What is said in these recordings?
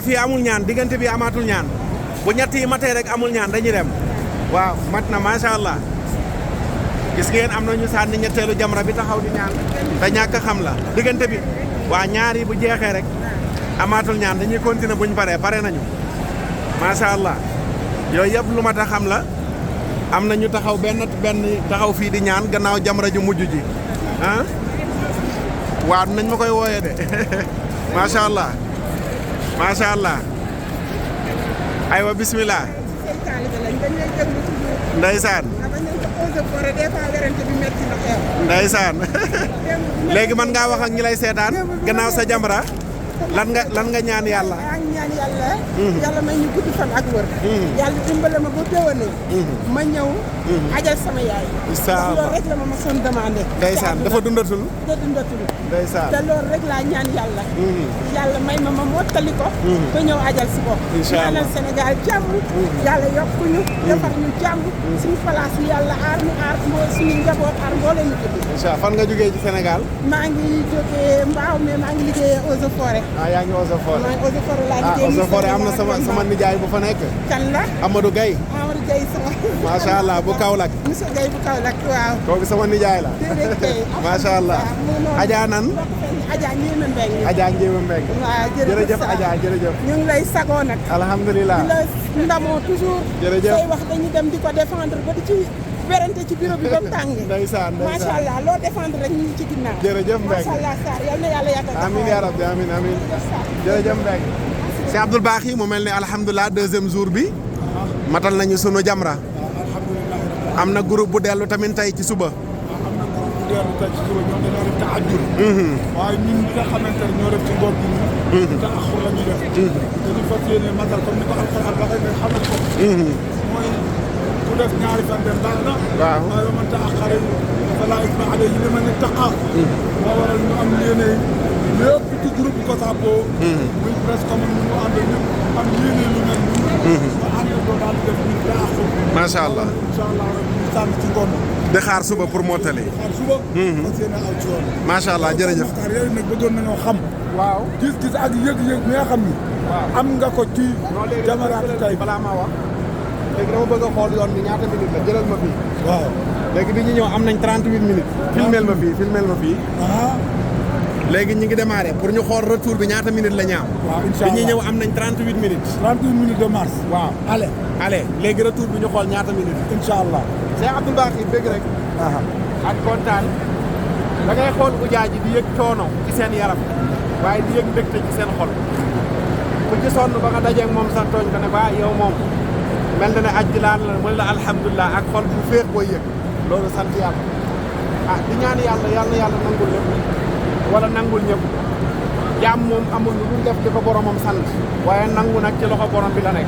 fii amul ñaan diggante bi amaatul ñaan bu ñett yi matee rek amul ñaan dañuy dem waaw mat na macha allah gis ngeen am na ñu sànni ñetteelu jamra bi taxaw di ñaan te ñàkk xam la diggante bi waa ñaar yi bu jeexee rek amaatul ñaan dañuy continuer buñ paree pare nañu macha allah yooyu yëpp lu mat a xam la am na ñu taxaw benn taxaw fii di ñaan gannaaw jamra ju mujj ji ah waaw nañ ma koy wooyee de macha allah macha allah aywa bismillah ndeysaan ndeysaan léegi mën ngaa wax ak ñi lay seetaan gannaaw sa jamra lan nga ñaan yàlla ñaan yàlla yàlla may ñu gudd fan ak wër yàlla dimbale ma ba déwénee ma ñëw ajal sama yaay loolu rek la ma mosoon demandé ndeysaan dafa dundatul ndeysaan te loolu rek laa ñaan yàlla yàlla may ma mottali ko ba ñëw ajal si ko ñaanal Sénégal jàmm yàlla yokkuñu defar ñu jàmm suñu place yi yàlla aar ñu aar suñu njaboot aar mboolee ñu tudd incha fan nga jógee ci Sénégal maa ngi jógee Mbaaw mais maa ngi liggéeyee Eaux et Forêts yaa ngi Eaux et Forêts maa ngi Eaux et Forêts laa liggéey Eaux et Forêts am na sama nijaay bu fa nekk kan la Amadou Gaye Amadou Gaye sama macha allah bu Kaolack monsieur Gaye bu Kaolack waaw kooku sama nijaay la macha allah Adja nan Adja Ndiémé Mbengue Adja Ndiémé Mbengue waaw jërëjëf Adja jërëjëf ñu ngi lay sagoo nag alhamdulilah di la ndamoo toujours jërëjëf say wax dañuy dem di ko défendre ba di ci werante ci bureau bi ba mu tàng ndeysaan macha allah loo défendre rek ñu ngi ci ginnaaw jërëjëf Mbengue macha allah Sarr yal na yàlla yàggal amiin yaa rabbi amiin amiin jërëjëf Mbengue si Abdoul Baaxi mu mel ne alhamdulilah deuxième jour bi matal nañu sunu jamra am na groupe bu dellu tamit tey ci suba dellu tey ci suba ñoom dañoo def taajur waaye ñun ñi nga xamante ne ñoo def ci ngoor gi ñun te axur la ñuy def dañu fas yéene matal comme ni ko alxuraan waxee nga xamal ko mooy ku def ñaari fan dem baax na waaye man ta axare fala isma alayhi liman ittaqa moo waral ñu am yéene lépp ci groupe bi ko sàppoo muy presque comme ñu mu ànd ñëpp am yéene lu mel nii ba ànd doo daal def ñu te axur macha allah incha allah ñu sànn ci ngoon di xaar suba pour mottali suba fas yéene aw ci yoon macha allah jërëjëf yooyu nag bëggoon nañoo xam waaw gis-gis ak yëg-yëg mi nga xam ni am nga ko ci jamaraat tey balaa maa wax léegi dama bëgg a xool yoon bi ñaata minutes la jëlal ma fii waaw léegi bi ñu ñëw am nañ 38 minutes filmel ma fii léegi ñu ngi démarré pour ñu xool retour bi ñaata minutes la ñu am waaw incha allah bi ñu ñëw am nañ 38 minutes 38 minutes de mars waaw allez léegi retour bi ñu xool ñaata minutes incha allah Cheikh Abdoul Baaxi bëgg rek ak kontaan da ngay xool ujaa ji di yëg coono ci seen yaram waaye di yëg mbégte ci seen xol ku ci sonn ba nga dajeeg moom sax tooñ ko ne ba yow moom mel na ne ajji laan la mën la alhamdulilah ak xol bu féex booy yëg loolu sant yàlla di ñaan yàlla nangul lépp wala nangul ñëpp jaam moom amul lu dul def di ko boromam sant waaye nangu nag ci loxo borom bi la nekk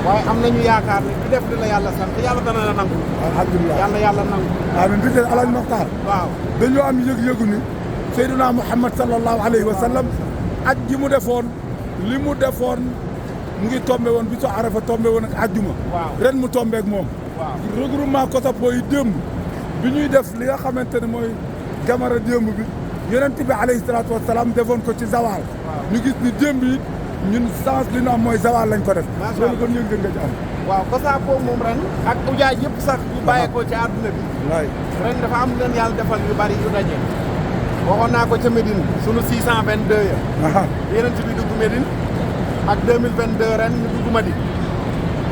waaye am nañu yaakaar ne ki def di la yàlla sant yàlla dana la nangu alhamdulilah yàlla nangu amiin di leen Alaaji Moxtaar waaw dañoo am yëg-yëgu ni Seydina Muhammad sallallahu alayhi wa sallam aj ji mu defoon li mu defoon mu ngi tombé woon bisu Arafa tombé woon ak ajjuma ren mu tombé ak moom regroupement Kotapo yi démb bi ñuy def li nga xamante ne mooy jamara démb bi yonent bi alayhi salaatu wa salaam defoon ko ci zawal ñu gis ni démb yi ñun sens li ñu am mooy zawal lañ ko def loolu kon yëg nga ci am waaw Kosapo moom ren ak ujaaj yëpp sax yu bàyyeekoo ci àdduna bi ren dafa am leen yàlla defal yu bari yu daje waxoon naa ko ca Médine sunu 622 ya yeneen bi dugg Médine ak 2022 ren ñu dugg Madina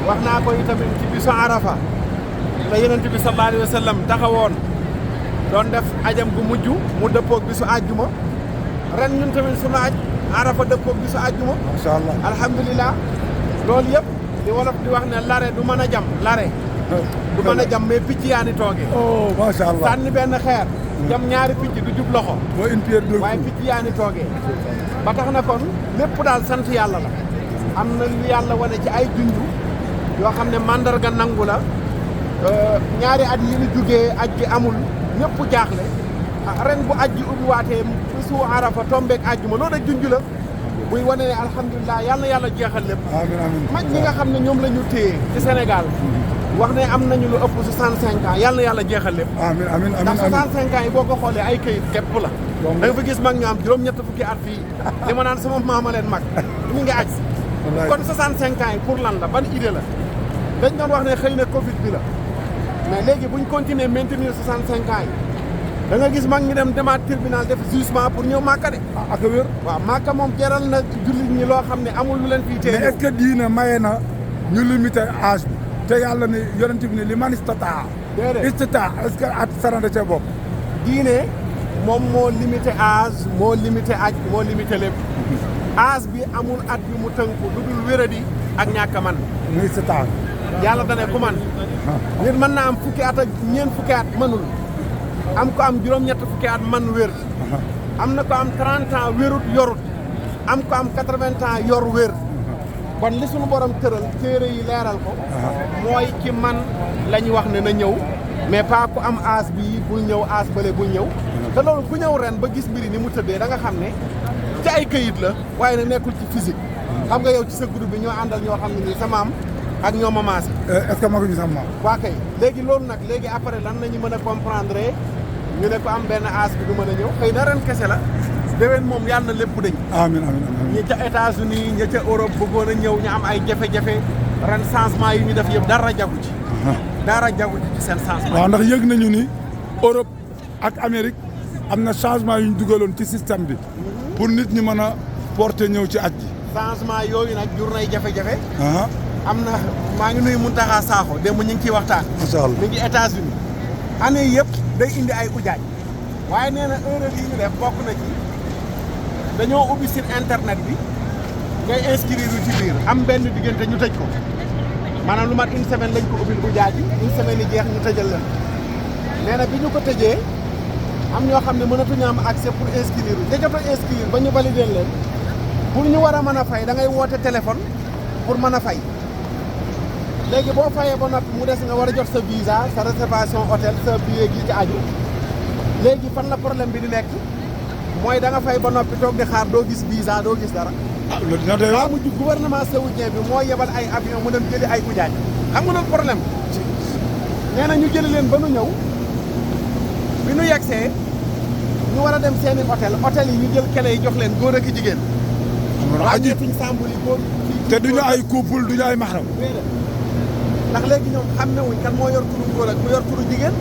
wax naa ko itamit ci bisu Arafa te yeneen bi sallallahu alayhi wa sallam taxawoon doon def ajam gu mujj mu dëppoog bisu àjjuma ren ñun tamit sunu aj Arafa dëppoog bisu àjjuma macha allah alhamdulilah loolu yëpp li wolof di wax ne lare du mën a jam lare du mën a jam mais picc yaa ni toogee oh macha allah sànni benn xeer jam ñaari picc du jub loxo mooy une pierre deux coups waaye picc yaa ni toogee ba tax na kon lépp daal sant yàlla la am na lu yàlla wane ci ay junj yoo xam ne mandarga nangu la ñaari at yi ñu jugee aj gi amul ñëpp jaaxle ren bu aj gi ubbi waatee bisu Arafa tombeek àjjuma loolu ak junj la buy wane ne alhamdulilah yàlla jeexal lépp amiin amiin mag ñi nga xam ne ñoom la ñu téye ci Sénégal wax ne am nañu lu ëpp 65 ans yàlla jeexal lépp amiin amiin ndax 65 ans yi boo ko xoolee ay këyit képp la da nga fa gis mag ñu am juróom-ñett fukki at fii li ma naan sama maama leen mag ñu ngi aj kon 65 ans yi pour lan la ban idée la dañ doon wax ne xëy na Covid bi la mais léegi buñ continuer maintenir 65 ans yi da nga gis mag ñi dem demaat tribunal def jugement pour ñëw Màkka de. ak a wér. waaw Màkka moom jaral na jullit ñi loo xam ne amul lu leen fii téye. mais est-ce que diine maye na ñu limité âge bi te yàlla ne yonent bi ne li man istataa. déedéet istataa est-ce que at saranda cee bopp. diine moom moo limité âge moo limité aj moo limité lépp âge bi amul at bi mu tënku lu dul wéradi ak ñàkk a man muy istataa. yàlla dane ku man nit mën naa am fukki at ak ñeent fukki at mënul am ko am juróom-ñett fukki at man wér am na ko am 30 ans wérut yorut am ko am 80 ans yor wér kon li suñu borom tëral téere yi leeral ko mooy ki man la ñu wax ne na ñëw mais pas ku am âge bi bul ñëw âge bële bul ñëw te loolu ku ñëw ren ba gis mbiri ni mu tëddee da nga xam ne ci ay këyit la waaye ne nekkul ci physique xam nga yow ci sa groupe bi ñoo àndal ñoo xam ne nii sa maam ak ñoo ma maase est-ce que maguñu sama maam. waa kay léegi loolu nag léegi après lan la ñu mën a comprendre ñu ne ko am benn âge bi du mën a ñëw xëy na ren kese la déwén moom yàlla na lépp dañ amiin amiin amiin. ñi ca États-Unis ñi ca Europe bëggoon a ñëw ñu am ay jafe-jafe ren changement yi ñu def yëpp dara jagu ci dara jagu ci seen changement waaw ndax yëg nañu ni Europe ak Amérique am na changement yu ñu dugaloon ci système bi pour nit ñi mën a porter ñëw ci aj ji. changement yooyu nag jur nay jafe-jafe am na maa ngi nuyu Mountakha Sakho démb ñu ngi ciy waxtaan macha allah mi ngi États-Unis année yëpp day indi ay ujaaj waaye nee na erreur yi ñu def bokk na ci dañoo ubbi site internet bi ngay inscrire ci biir am benn diggante ñu tëj ko maanaam lu mat une semaine lañ ko ubbil ujaaj yi une semaine yi jeex ñu tëjal leen nee na bi ñu ko tëjee am ñoo xam ne mënatuñu am accès pour inscrire ña jot a inscrire ba ñu valider leen pour ñu war a mën a fay da ngay woote téléphone pour mën a fay léegi boo fayee ba noppi mu des nga war a jot sa visa sa réservation hôtel sa billet gi ci aju léegi fan la problème bi di nekk mooy da nga fay ba noppi toog di xaar doo gis visa doo gis dara. loolu dina doy waar. mujj gouvernement saoudien bi moo yebal ay avion mu dem jëli ay ujaaj xam nga loolu problème nee na ñu jëli leen ba nu ñëw bi nu yegsee ñu war a dem seeni hôtel yi ñu jël kele yi jox leen góor ak jigéen. ràññeetuñ sàmbul yi góor te duñu ay couple duñu ay maxram. ndax léegi ñoom xam ne wuñ kan moo yor turu góor ak ku yor turu jigéen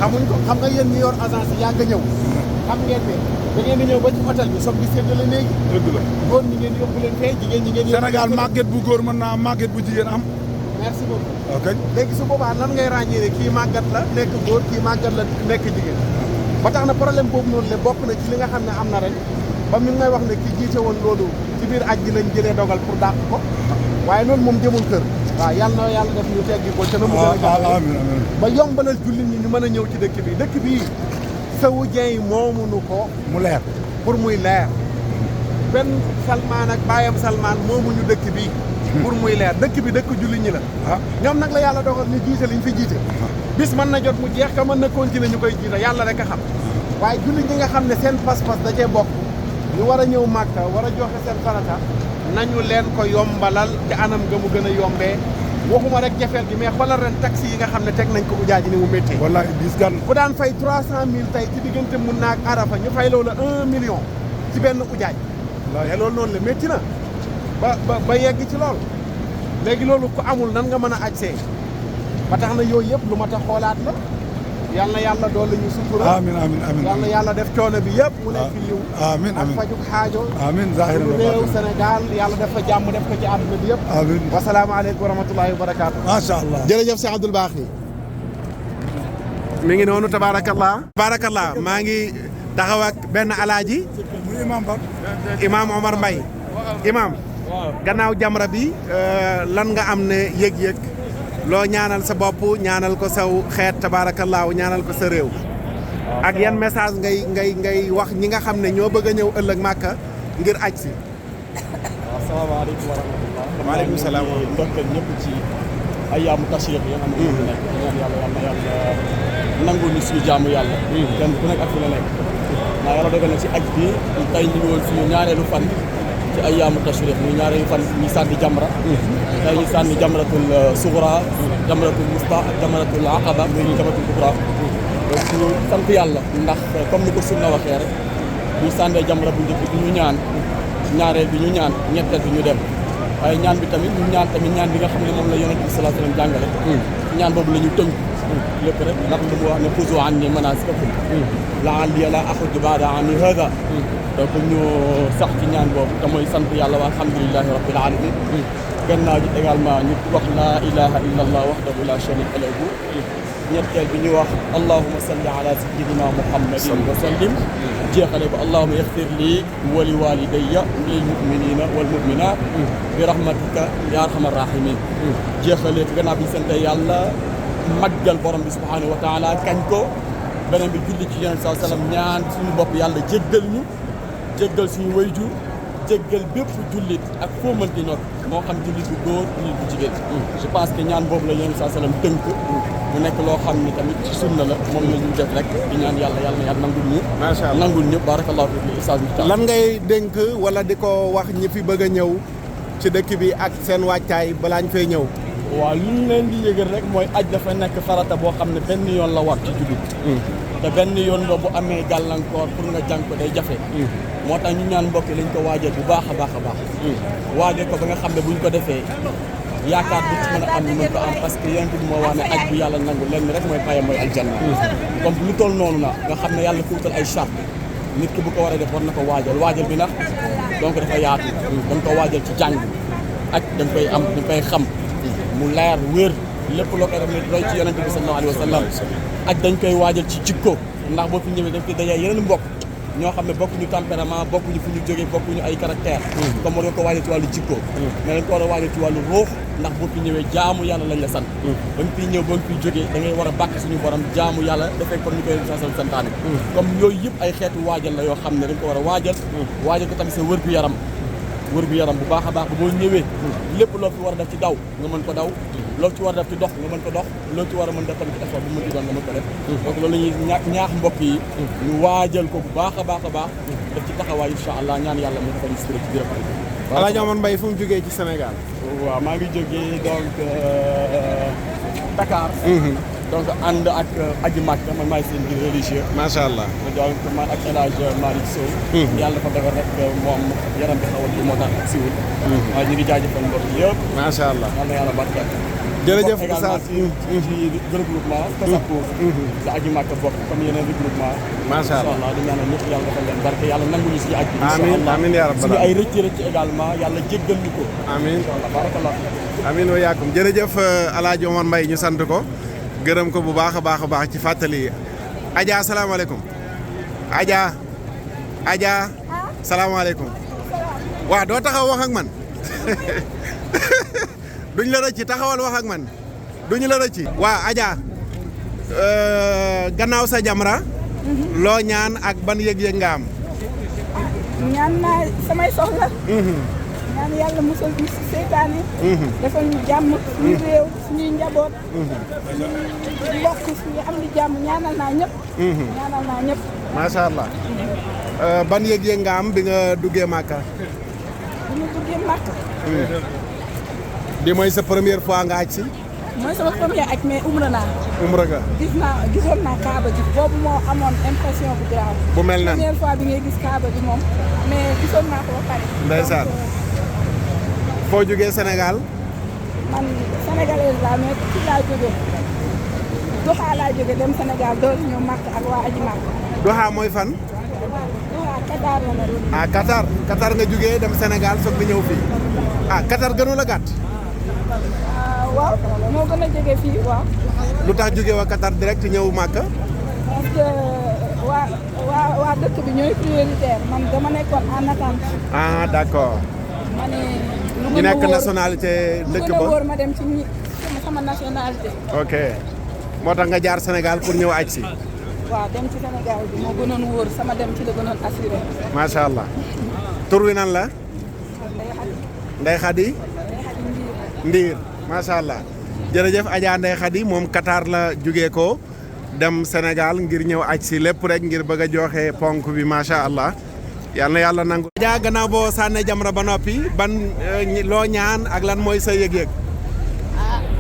xamuñ ko xam nga yéen ñi yor agence yi yàgg a ñëw xam ngeen ne da ngeen di ñëw ba ci hôtel bi soog di séddale léegi dëgg la góor ñi ngeen yóbbu leen fee jigéen ñi ngeen yóbbu Sénégal màgget bu góor mën naa màgget bu jigéen am. merci beaucoup ok léegi su boobaa nan ngay ràññee kii màggat la nekk góor kii màggat la nekk jigéen ba tax na problème boobu noonu le bokk na ci li nga xam ne am na rek ba mi ngi may wax ne ki jiite woon loolu ci biir aj gi lañ jëlee dogal pour dàq ko waaye loolu moom jëmul kër waaw yàlla na yàlla def ñu teggi ko te na mu gën a gaaw ba yombalal jullit ñi ñu mën a ñëw ci dëkk bi dëkk bii saoudien yi moomunu ko mu leer pour muy leer benn Salman ak baayam Salman moomuñu dëkk bi pour muy leer dëkk bi dëkk jullit ñi la ñoom nag la yàlla dogal ñu jiite liñ fi jiite bis mën na jot mu jeex ka mën na continuer ñu koy jiite yàlla rek a xam waaye jullit ñi nga xam ne seen pas-pas da cee bokk ñu war a ñëw Màkka war a joxe seen farata nañu leen ko yombalal ci anam nga mu gën a yombee waxuma rek jafeel gi mais xoolal ren taxi yi nga xam ne teg nañ ko ujaaji ni mu méttee wallaay dis gan ku daan fay 300 000 tey ci diggante mun naak Arafa ñu fay loola 1 million ci benn ujaaj te loolu noonu la métti na ba yegg ci lool léegi loolu ku amul nan nga mën a aj see ba tax na yooyu yëpp lu ma tax xoolaat la yal na yàlla doole ñu sutura amiin amiin amiin yal na yàlla def coono bi yëpp mu nekk yiw amiin ak fajug xaajo amiin zahiran wa réew baatinan Sénégal yàlla def fa jàmm def ko ci àdduna bi yëpp amiin wasalaamaaleykum wa rahmatullahi wa barakaatu macha allah jërëjëf si Abdoul Baaxi mi ngi noonu tabaarakallah maa ngi taxaw ak benn alaaji muy imam ba imaam Omar Mbaye imaam gannaaw jamra bi lan nga am ne yëg-yëg loo ñaanal sa bopp ñaanal ko saw xeet tabaarakallaahu ñaanal ko sa réew ak yan message ngay wax ñi nga xam ne ñoo bëgg a ñëw ëllëg Màkka ngir aj si asalaamaaleykum wa rahmatulah. waaleykum salaam wa ndokkeel ñëpp ci ayyaamu tashriq yi nga xam ne nekk ñaan yàlla nangu ñu suñu jaamu yàlla kenn ku nekk ak fi la nekk naa yàlla dogal na ci aj bi tey ñu ngi woon suñu ñaareelu fan ci ayyaamu tashriq muy ñaareelu fan ñu sànni jamra tey ñu sànni jamratul sugra jamratul wusta ak jamratul aqaba muy jamratul kubra donc sant yàlla ndax comme ni ko sunna waxee rek ñu sànnee jamra bu njëkk bi ñu ñaan ñaareel bi ñu ñaan ñetteel bi ñu dem waaye ñaan bi tamit ñu ñaan tamit ñaan bi nga xam ne moom la yonent bi sallallahu alayhi wasallam jàngale ñaan boobu la ñu tënk lépp rek ndax lu mu wax ne xuzu anni manasikakum la'alli la axuju ba'da aami hada donc ñu sax ci ñaan boobu te mooy sant yàlla wa alhamdulillahi rabbil alamin gannaaw ji également ñu wax la ilaha illa allah wahdahu la sharika lahu ñetteel bi ñu wax allahumma salli ala sayyidina muhammadin wa sallim jeexale ko allahumma yaxfir lii wa li walidayya lil muminina wal muminat bi rahmatika ya arhamar rahimin jeexale ko gannaaw bi ñu sante yàlla maggal borom bi subhanahu wa taala kañ ko beneen bi julli ci yonent sallallahu alayhi wasallam ñaan suñu bopp yàlla jéggal ñu jéggal suñu wayjur jéggal bépp jullit ak foo mënti nekk moo xam jullit bu góor jullit bu jigéen je pense que ñaan boobu la yonent sallallahu alayhi wasallam tënk mu nekk loo xam ni tamit ci sunna la moom la ñu def rek di ñaan yàlla nangul ñu macha allah nangul ñu barakallahu fi ustaz bi lan ngay dénk wala di ko wax ñi fi bëgg a ñëw ci dëkk bi ak seen wàccaay balaa ñu fay ñëw waaw li ñu leen di yëgal rek mooy aj dafa nekk farata boo xam ne benn yoon la war ci jullit te benn yoon ba bu amee gàllankoor pour nga jàng ko day jafe moo tax ñu ñaan mbokk lañ ko waajal bu baax a baax a baax waajal ko ba nga xam ne buñ ko defee yaakaar bi ci mën a am ñu mën ko am parce que yonent bi moo wax ne aj bu yàlla nangu lenn rek mooy payam mooy aljanna comme lu toll noonu na nga xam ne yàlla ko wutal ay charte nit ki bu ko war a def war na ko waajal bi nag donc dafa yaatu dañ ko waajal ci jàng aj dañ koy am dañ koy xam mu leer wér lépp loo koy def ne roy ci yonent bi sallallahu alayhi wa sallam aj dañ koy waajal ci jikko ndax boo fi ñëwee dañ koy dajee yeneen mbokk ñoo xam ne bokkuñu tempérament bokkuñu fu ñu jógee bokkuñu ay caractère comme war nga ko waajal ci wàllu jikko mais dañ ko war a waajal ci wàllu ruux ndax boo fi ñëwee jaamu yàlla lañ la sant ba nga fiy ñëw ba nga fiy jógee da ngay war a bàkk suñu borom jaamu yàlla defee comme ni koy sasal santaane comme yooyu yëpp ay xeetu waajal la yoo xam ne dañ ko war a waajal ko tamit sa wër gu yaram bu baax a baax ba boo ñëwee lépp loo fi war a def ci daw nga mën ko daw loo ci war a def ci dox nga mën ko dox loo ci war a mën def tamit ci effort bu mën ci doon nga mën ko def donc loolu la ñuy ñaax mbokk yi ñu waajal ko bu baax a baax a baax def ci taxawaay incha allah ñaan yàlla mu defal ñu si ci biir Alaaji Omar Mbaye fu mu jógee ci Sénégal waaw maa ngi jógee donc Dakar donc ànd ak aji Makka man maay seen guide religieux macha allah donc man ak El Hadj Malick Sow yàlla dafa defar rek moom yaram bi xawal bi moo tax siwul waaye ñu ngi jaajëfal mbokk yëpp macha allah yal na yàlla barkeel jërëjëf également ci regroupement Tasapour la aji Makka bokk comme yeneen regroupement macha allah di ñaanal ñëpp yàlla defal leen barke yàlla nangu ñu suñu aj bi amiin amiin yaa rabbal suñu ay rëcc également yàlla jéggal ñu ko amiin inshallah barakallah amiin wa yaakum jërëjëf Alaaji Omar Mbaye ñu sant ko gërëm ko bu baax a baax ci fàttali Adja salaamaaleykum Adja salaamaaleykum waaw doo taxaw wax ak man duñ la rëcc taxawal wax ak man duñu la rëcc waaw Adja gannaaw sa jamra loo ñaan ak ban yëg-yëg nga am ñaan naa samay soxla ñaan yàlla musal ñu si seytaane defal ñu jàmm suñu réew suñuy njaboot suñuy mbokk suñu am di jàmm ñaanal naa ñëpp macha allah ban yëg-yëg nga am bi nga duggee Màkka bi ñu duggee Màkka bi mooy sa première fois nga aj si mooy sama première aj mais umra naa ga gisoon naa Kaaba ji boobu moo amoon impression bu grave bu mel nan première fois bi ngay gis Kaaba ji moom mais gisoon naa ko ba pare ndeysaan foo jógee Sénégal man sénégalaise laa mais ci laa jógee Doha laa jógee dem Sénégal door ñëw Màkka ak waa aji Màkka Doha mooy fan Doha Qatar la ne Qatar nga jógee dem Sénégal soog di ñëw fii Qatar gënu la gàtt waaw moo gën a jege fii waaw lu tax jógee waa Qatar direct ñëw Màkka parce que waa dëkk bi ñooy prioritaire man dama nekkoon en attente d'accord ma ne lu ñu nekk nationalité dëkk ba wóor ma dem ci sama nationalité ok moo tax nga jaar Sénégal pour ñëw aj si waaw dem ci Sénégal bi moo gënoon wóor sama dem ci la gënoon assuré macha allah tur wi nan la Ndeye Khady Ndiir macha allah jërëjëf Adja Ndeye Khady moom Qatar la jógee ko dem Sénégal ngir ñëw aj si lépp rek ngir bëgg a joxe ponk bi macha allah yal na yàlla nangu. Adja gannaaw boo sànnee jamra ba noppi ban loo ñaan ak lan mooy sa yëg-yëg.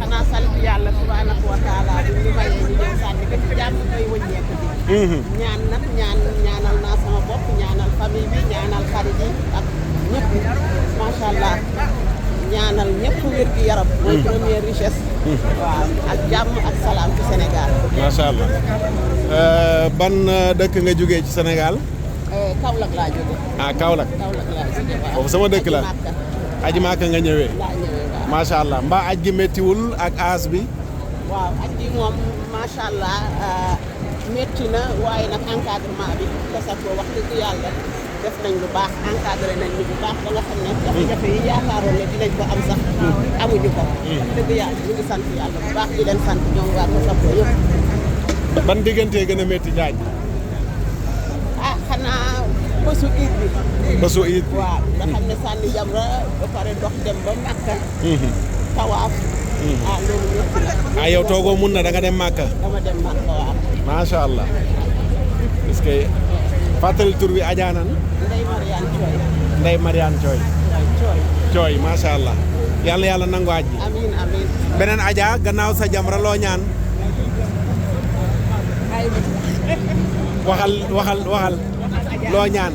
xanaa sant yàlla subhanahu wa taala bi ñu mayee ñu ñëw sànni ko ci jàmm koy wëññeeku bi ñaanal naa sama bopp ñaanal famille bi ñaanal xarit yi ak ñëpp macha allah ñaanal ñëpp wér gi yaram. mooy première richesse. waaw ak jàmm ak salaam ci Sénégal. macha allah ban dëkk nga jógee ci Sénégal. Kaolack laa jógee. ah Kaolack. Kaolack laa jógee waaw. foofu sama dëkk la. aji Màkka nga ñëwee. laa ñëwee waaw. macha allah mbaa aj gi méttiwul ak aas bi. waaw aj gi moom macha allah métti na waaye nag encadrement bi ko wax dëgg yàlla def nañ lu baax encadré nañ ñu bu baax ba nga xam ne jafe-jafe yi yaakaaroon ne dinañ ko am sax amuñu ko. wax dëgg yàlla ñu ngi sant yàlla bu baax di leen sant ñoom waa Kosapo yëpp. ban diggante gën a métti jaaj. xanaa bésu iid bi. bésu iid. waaw nga xam ne sànni jamra ba pare dox dem ba Makka. tawaaf. loolu métti la. yow toogoo mun na da nga dem Makka. dama dem Makka waaw. macha allah. parce que fàttali tur bi Adja nan. Ndeye Mariane Thioy. Ndeye Mariane Thioy. Thioy macha allah. yàlla nangu aj ji. amiin amiin. beneen Adja gannaaw sa jamra loo ñaan. waxal loo ñaan.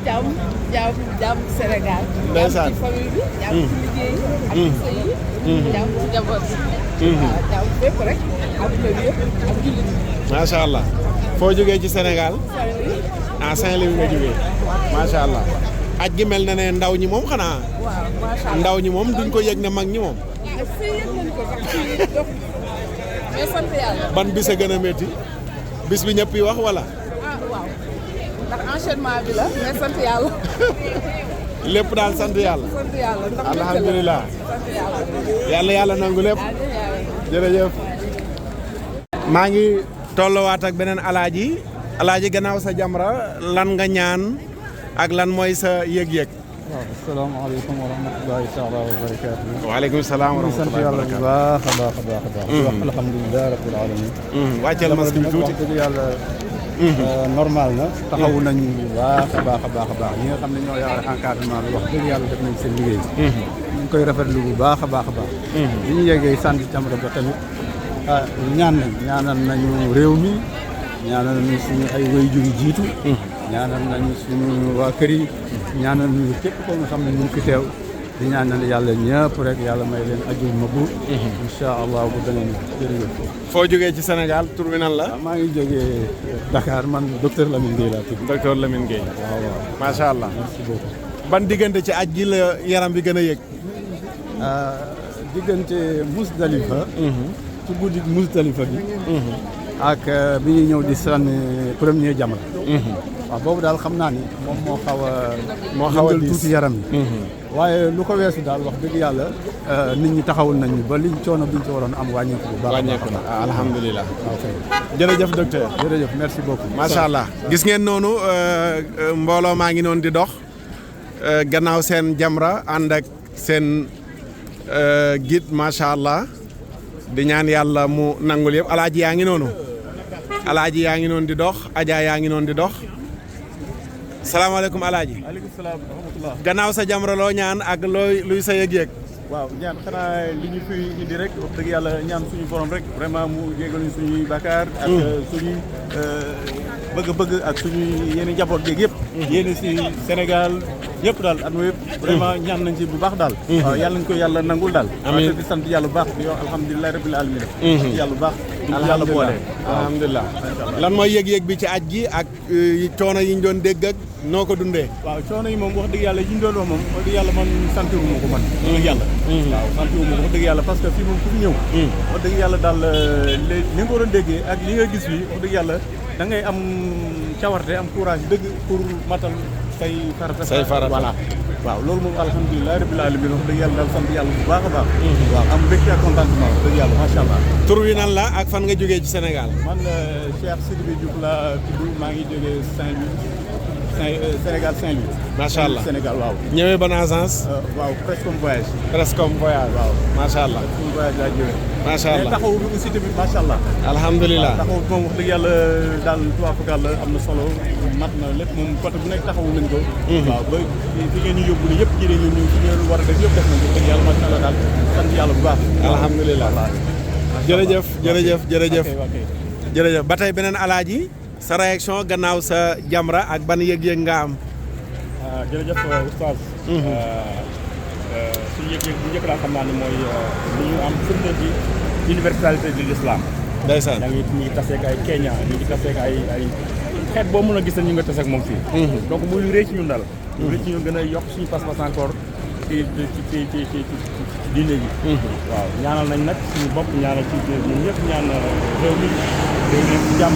jàmm Sénégal. ndeysaan jàmm ci famille bi. jàmm ci liggéey yi. ak ci sëy yi. jàmm ci njaboot bi. waaw jàmm fépp rek. adduna bi yëpp ak jullit bi. macha allah. foo jógee ci Sénégal. Saint-Louis nga jógee. macha allah. aj gi mel na ne ndaw ñi moom xanaa. waaw macha allah ndaw ñi moom duñ ko yëg ne mag ñi moom. fii yëg nañu ko sax fii dox mais sant yàlla. ban bis a gën a métti. bis bi ñëpp yi wax wala. waaw ndax enchaînement bi la mais sant yàlla. lépp daal sant yàlla. sant yàlla ndax alhamdulilah. sant yàlla. yàlla nangu lépp. jërëjëf. maa ngi tolluwaat ak beneen alaaji gannaaw sa jamra lan nga ñaan ak lan mooy sa yëg-yëg. waaw asalaamaaleykum wa rahmatulahi taala wa barakaatu. waaleykum salaam wa sant rahmatulah. yàlla bu baax a baax a baax a baax. di wax alhamdulilah rabbil alamin. wàcceel masque bi tuuti. wax dëgg yàlla. normal na. taxawu nañu bu baax a baax a baax a baax ñi nga xam ne ñoo yore encadrement bi wax dëgg yàlla def nañ seen liggéey. ñu ngi koy rafetlu bu baax a baax a baax. bi ñu yeggee sant jamra ba tamit ñaanal nañu réew mi ñaanal nañu suñu ay waajur yu jiitu. ñaanal nañu suñu waa kër yi. ñaanal nañu képp koo nga xam ne ñu ngi fi teew. di ñaanal yàlla ñëpp rek yàlla may leen ajjul mabruur. incha allah bu beneen jërëjëf. foo jógee ci Sénégal tur bi nan la. maa ngi jógee Dakar man docteur Lamine Gueye laa tudd. docteur Lamine Gueye. waaw waaw. macha allah. merci beaucoup. ban diggante ci aj gi la yaram bi gën a yëg. diggante Musdalifa. ci guddi Musdalifa bi. ak bi ñuy ñëw di sànni premier jamra. waaw boobu daal xam naa ni moom moo xaw a diis tuuti yaram yi. waaye lu ko weesu daal wax dëgg yàlla nit ñi taxawul nañ ñu ba liñ coono biñ ci waroon am wàññeeku bu baax. wàññeeku na alhamdulilah. ok jërëjëf docteur. jërëjëf merci beaucoup. macha allah gis ngeen noonu mbooloo maa ngi noonu di dox gannaaw seen jamra ànd ak seen guide macha allah di ñaan yàlla mu nangul yëpp alaaji yaa ngi noonu. alaaji yaa ngi noonu di dox Adja yaa ngi noonu di dox. salaamaaleykum alaaji. maaleykum salaam wa rahmatulah. gannaaw sa jamra loo ñaan ak luy sa yëg-yëg. waaw ñaan xanaa li ñu fi indi rek wax dëgg yàlla ñaan suñu borom rek vraiment mu jégal ñu suñuy bàkkaar ak suñuy bëgg-bëgg ak suñuy yéen njaboot geeg yëpp. yéen si Sénégal yëpp daal at ma yëpp. vraiment ñaan nañ ci bu baax daal. waaw yàlla nañ ko yàlla nangul daal. amiin di sant yàlla bu baax di wax alhamdulilah rabbil alamin. sant yàlla bu baax. yàlla boole. alhamdulilah lan mooy yëg-yëg bi ci aj gi ak coono yi ñu doon dégg ak noo ko dundee. waaw coono yi moom wax dëgg yàlla yi ñu doon wax moom wax dëgg yàlla man santiwu ma ko man. wax dëgg yàlla. waaw santiwu ma ko wax dëgg yàlla parce que fii moom ku fi ñëw. wax dëgg yàlla daal li nga ko doon déggee ak li nga gis fii wax dëgg yàlla da ngay am cawarte am courage dëgg pour matal say farata. say farata voilà. waaw loolu moom alhamdulilah rabbil alamin wax dëgg yàlla daal sant yàlla bu baax a baax. waaw am mbégte ak contentement wax dëgg yàlla macha allah. tur wi nan la ak fan nga jógee ci Sénégal. man Cheikh Sidibé Diouf laa tudd maa ngi jógee Sénégal Saint-Louis. macha allah Sénégal waaw. ñëwee ban agence. waaw presque comme voyage. presque comme voyage. waaw macha allah. comme voyage laa jógee. macha allah mais taxawu bi aussi tamit macha allah. alhamdulilah taxawu moom wax dëgg yàlla daal tubaab fakal la am na solo mat na lépp moom côté bu nekk taxawu nañ ko. waaw ba fi ngeen ñu yóbbu nii yëpp jëlee ñu fi ngeen war a def yëpp def nañ ko dëgg yàlla macha allah daal sant yàlla bu baax. alhamdulilah jërëjëf jërëjëf jërëjëf. jërëjëf ba tey beneen alaaji sa réaction gannaaw sa jamra ak ban yëg-yëg nga am. jërëjëf oustaz. suñu yëg-yëg bu njëkk laa xam naa ne mooy li ñu am firnde bi universalité de l'islam. ndeysaan ñu ngi taseeg ay Kenya ñu ngi taseeg ay xeet boo mën a gis ñu nga taseeg moom fii. donc muy lu rëy ci ñun daal. lu rëy ci ñun gën a yokk suñu pas-pas encore ci diine gi. waaw ñaanal nañ nag suñu bopp ñaanal ci ñun ñëpp ñaan réew mi ci jàmm.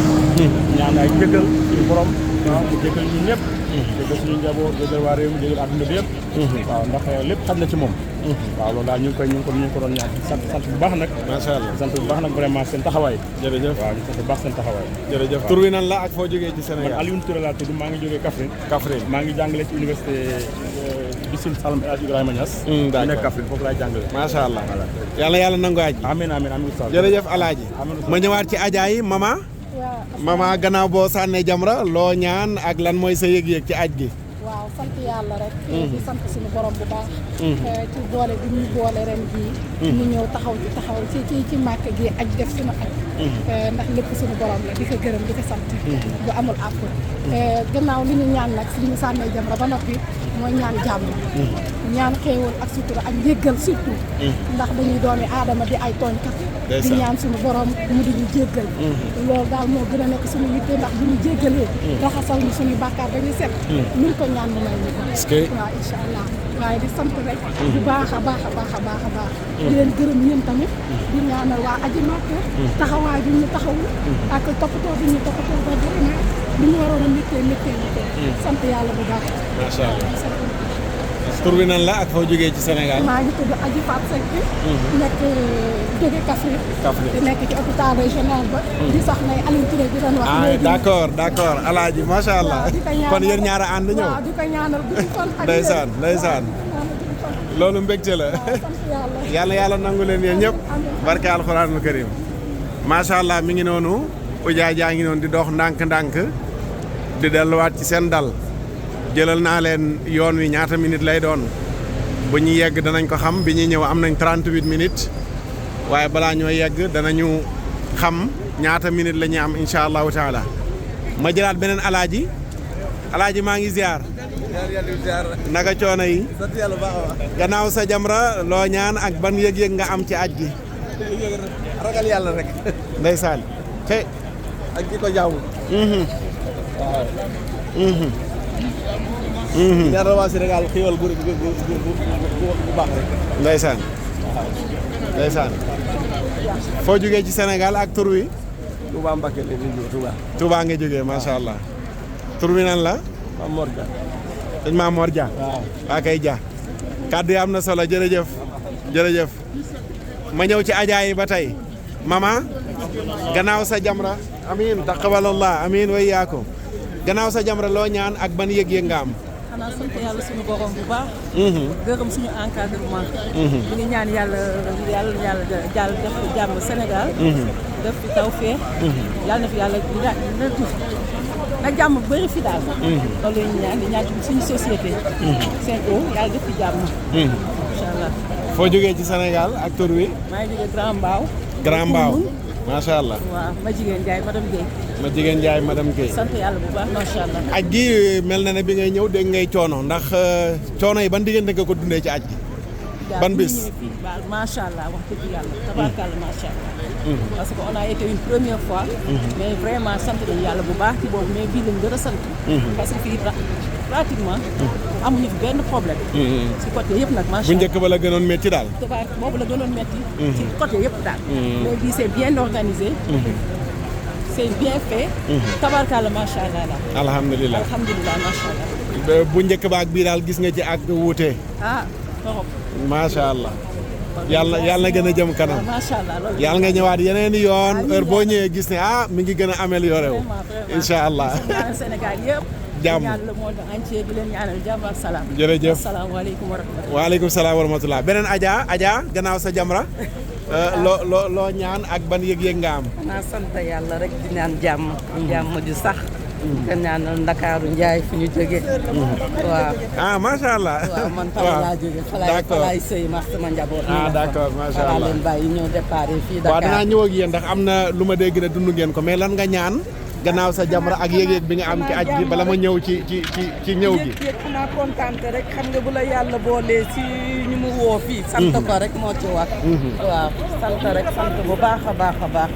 ñaan ay jëggal suñu borom. waaw mu jëggal ñun ñëpp. jëggal suñu njaboot jëggal waa réew mi jëggal àdduna bi yëpp. waaw ndax lépp xam na ci moom. waaw loolu daal ñu ngi ko doon ñaan sant bu baax nag. macha allah sant bu baax nag vraiment seen taxawaay. jërëjëf waaw ñu sant bu baax seen taxawaay. jërëjëf tur wi nan la ak foo jógee ci man Sénégal. Alioune Touré laa tudd maa ngi jógee Kaffrine. Kaffrine maa ngi jàngale ci université du Sine Saloum El Hadj Ibrahima Niass. d'accord ñu nekk Kaffrine foofu laay jàngale. macha allah yàlla nangu aaj. amiin amiin amiin oustaz. jërëjëf alaaji ma ñëwaat ci ajaa yi mama. mama gannaaw boo sànnee jamra loo ñaan ak lan mooy sa yëg-yëg ci aj gi. waaw sant yàlla rek. di sant suñu borom bu baax. ci boole bi ñu boole ren jii. ñu ñëw taxaw ci màkk gi aj def suñu aj. ndax lépp suñu borom la di ko gërëm di ko sant. bu amul àpp. gannaaw li ñu ñaan nag li ñu sànnee jamra ba noppi mooy ñaan jàmm. ñaan xéewal ak sutura ak njéggal surtout. ndax dañuy doomi aadama di ay tooñkat. di ñaan suñu borom mu di ñu jéggal. loolu daal moo gën a nekk suñu yitte ndax bu ñu jéggalee. raxasal ñu suñu bàkkaar ba ñu set. ñu ko ñaan mu may ñu ko. waaw incha allah waaye di sant rek. bu baax a baax a baax a baax a baax. di leen gërëm yéen tamit. di ñaanal waa aji Makk taxawaay bi ñu taxawu. ak toppatoo bi ñu toppatoo ba vraiment li ñu waroon a méttee. sant yàlla bu baax. macha allah tur bi nan la ak foo jógee ci Sénégal. maa ngi tudd Adji Fatou Seck. nekk jóge Kaffrine. di nekk ci hôpital régional ba. di soxna Alioune Touré bi doon wax. léegi d'accord alaaji macha allah. kon yéen ñaar a ànd ñëw. waaw di ko ñaanal gudd fan. ndeysaan loolu mbégte la. yàlla nangu leen yéen ñëpp. barke alxuraanul karim. macha allah mi ngi noonu. Oujaa jaa ngi noonu di dox ndànk-ndànk. di delluwaat ci seen dal. jëlal naa leen yoon wi ñaata minutes lay doon bu ñu yegg danañ ko xam bi ñuy ñëw am nañ 38 minutes waaye balaa ñoo yegg danañu xam ñaata minutes la ñuy am incha allahu taala ma jëlaat beneen alaaji maa ngi ziar. naka coono yi. sant yàlla baax a baax. gannaaw sa jamra loo ñaan ak ban yëg-yëg nga am ci aj gi. ragal yàlla rek. ndeysaan te. ak ki ko jaamu. waaw. ñaanal waa Sénégal xiiwal bu baax rek. ndeysaan foo jógee ci Sénégal ak tur wi. Touba Mbacké la ñuy jógee Touba. Touba nga jógee macha allah. tur wi nan la. Mame Mor Dia. sëñ Mame Mor Dia. waaw waa kay Dia. kàddu yi am na solo jërëjëf. ma ñëw ci ajaa yi ba tey. mama gannaaw sa jamra. amiin taqabbalallah amiin wa iyaakum. gannaaw sa jamra loo ñaan ak ban yëg-yëg nga am. xanaa sant yàlla suñu borom bu baax. gërëm suñu encadrement. ñu ngi ñaan yàlla jàll def fi jàmm Sénégal. def fi tawfeex. yàlla na fi yàlla na jàmm bëri fi daal. loolu la ñuy ñaan di ñaan suñu société. seen yàlla def fi jàmm. incha allah. foo jógee ci Sénégal ak tur wi. maa ngi jógee Grand Mbao. macha allah. waaw ma jigéen Ndiaye madame Guèye. ma jigéen Ndiaye madame Guèye. sant yàlla bu baax macha allah. aj gi mel na ne bi ngay ñëw dégg ngay coono ndax coono yi ban diggante nga ko dundee ci aj gi. ban bis macha allah wax dëgg yàlla. tabaarkalla macha allah. parce que on a été une première fois. mais vraiment sant nañu yàlla bu baax ci boobu mais bii lañ gën a sant. parce que fii pratiquement. amuñu fi benn problème. ci côté yëpp nag macha allah bu njëkk ba la gënoon métti daal. boobu la gënoon métti. ci côté yëpp daal. mais bii c'est bien organisé. c'est bien fait. tabarkalla macha allah. alhamdulilah macha allah. bu njëkk ba ak bii daal gis nga ci ak wuute. trop. macha allah. yàlla gën a jëm kanam. macha allah loolu yàlla nga ñëwaat yeneen yoon heure boo ñëwee gis ne mi ngi gën a amélioré wu. incha allah. Sénégal yëpp. jàmm ñaan le monde entier di leen ñaanal jàmm ak salaam. jërëjëf asalaamaaleykum wa rahmatulah. waaleykum salaam wa rahmatulah beneen Adja gannaaw sa jamra. loo ñaan ak ban yëg-yëg nga am. naa sant yàlla rek di ñaan jàmm. jàmm ju sax. kan ñaanal Ndakaaru Njaay fi ñu jógee waaw ah macha allah waaw man fa laa jógee fa laay sëy ma sama njaboot d'accord macha allah leen bàyyi ñëw départ fii Dakar waaw dinaa ñëw ak yéen ndax am na lu ma dégg ne dund ngeen ko mais lan nga ñaan gannaaw sa Jamra ak yëg-yëg bi nga am ci aj gi bala ma ñëw ci ñëw gi yëg xanaa kontaante rek xam nga bu la yàlla boolee si ñu mu woo fii sant ko rek moo ci wax waaw sant rek sant bu baax a baax a baax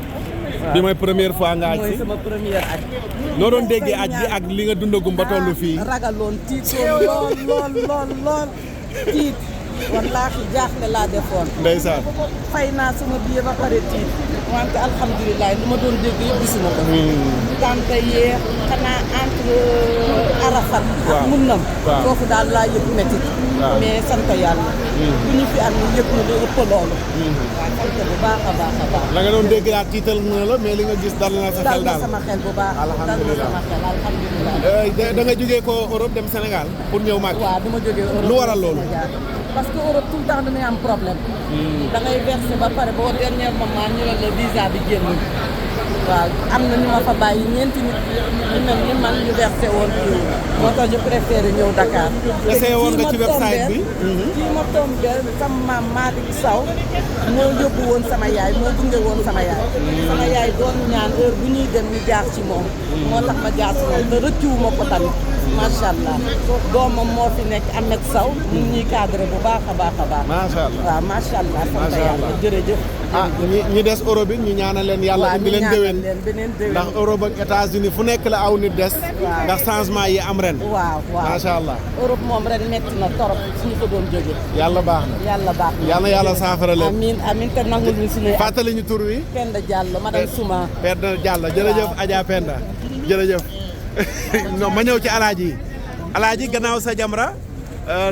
bi mooy première fois nga aj mooy si sama première aj noo doon déggee aj gi ak li nga dundagum ba tollu fii ragaloon tiitoon lool tiit wallaahi jaaxle laa defoon ndeysaan fay naa sama billet ba pare tiit wante alhamdulilah li ma doon dégg yëpp gisuma ko tante yeex xanaa entre Arafat ak Munnam foofu daal laa yëg métti mais sant yàlla bu ñu fi am ni yëg na lu ëpp loolu waaw sant bu baax a baax a baax la nga doon dégg daal tiital na la mais li nga gis dal na sa xel dal na daal sama xel bu baax dal na sama xel alhamdulilah da nga jógee ko Europe dem Sénégal pour ñëw màgg waaw dama jógee Europe lu waral loolu parce que Europe tout le temps damay am problème da ngay versé ba pare boo dernier moment ñu ne la visa bi génn waaw am na ñu ma fa bàyyi ñeenti nit ñu mel ni man ñu versé woon fii moo tax je préféré ñëw Dakar essayé woon nga ci website bi kii ma tombé sama maam Malick Sow moo yóbbu woon sama yaay moo gunge woon sama yaay doon ñaan heure bu ñuy dem ñu jaar ci moom moo tax ma jaar ci moom te rëccuwuma ko tamit macha allah doomam moo fi nekk Ahmed Sow ñu ñuy cadré bu baax a baax a baax macha allah waaw macha allah sant yàlla jërëjëf ñi des Europe bi ñu ñaanal leen yàlla indi leen déwén ndax Europe ak États-Unis fu nekk la aw nit des ndax changement yi am ren waaw macha allah Europe moom ren metti na torop suñu ko doon jógee yàlla baax na yàlla saafara leen amiin te nangul ñu suñu fàttali ñu tur wi Penda Diallo madame Souma Penda Diallo jërëjëf Adja Penda jërëjëf non ma ñëw ci alaaji gannaaw sa Jamra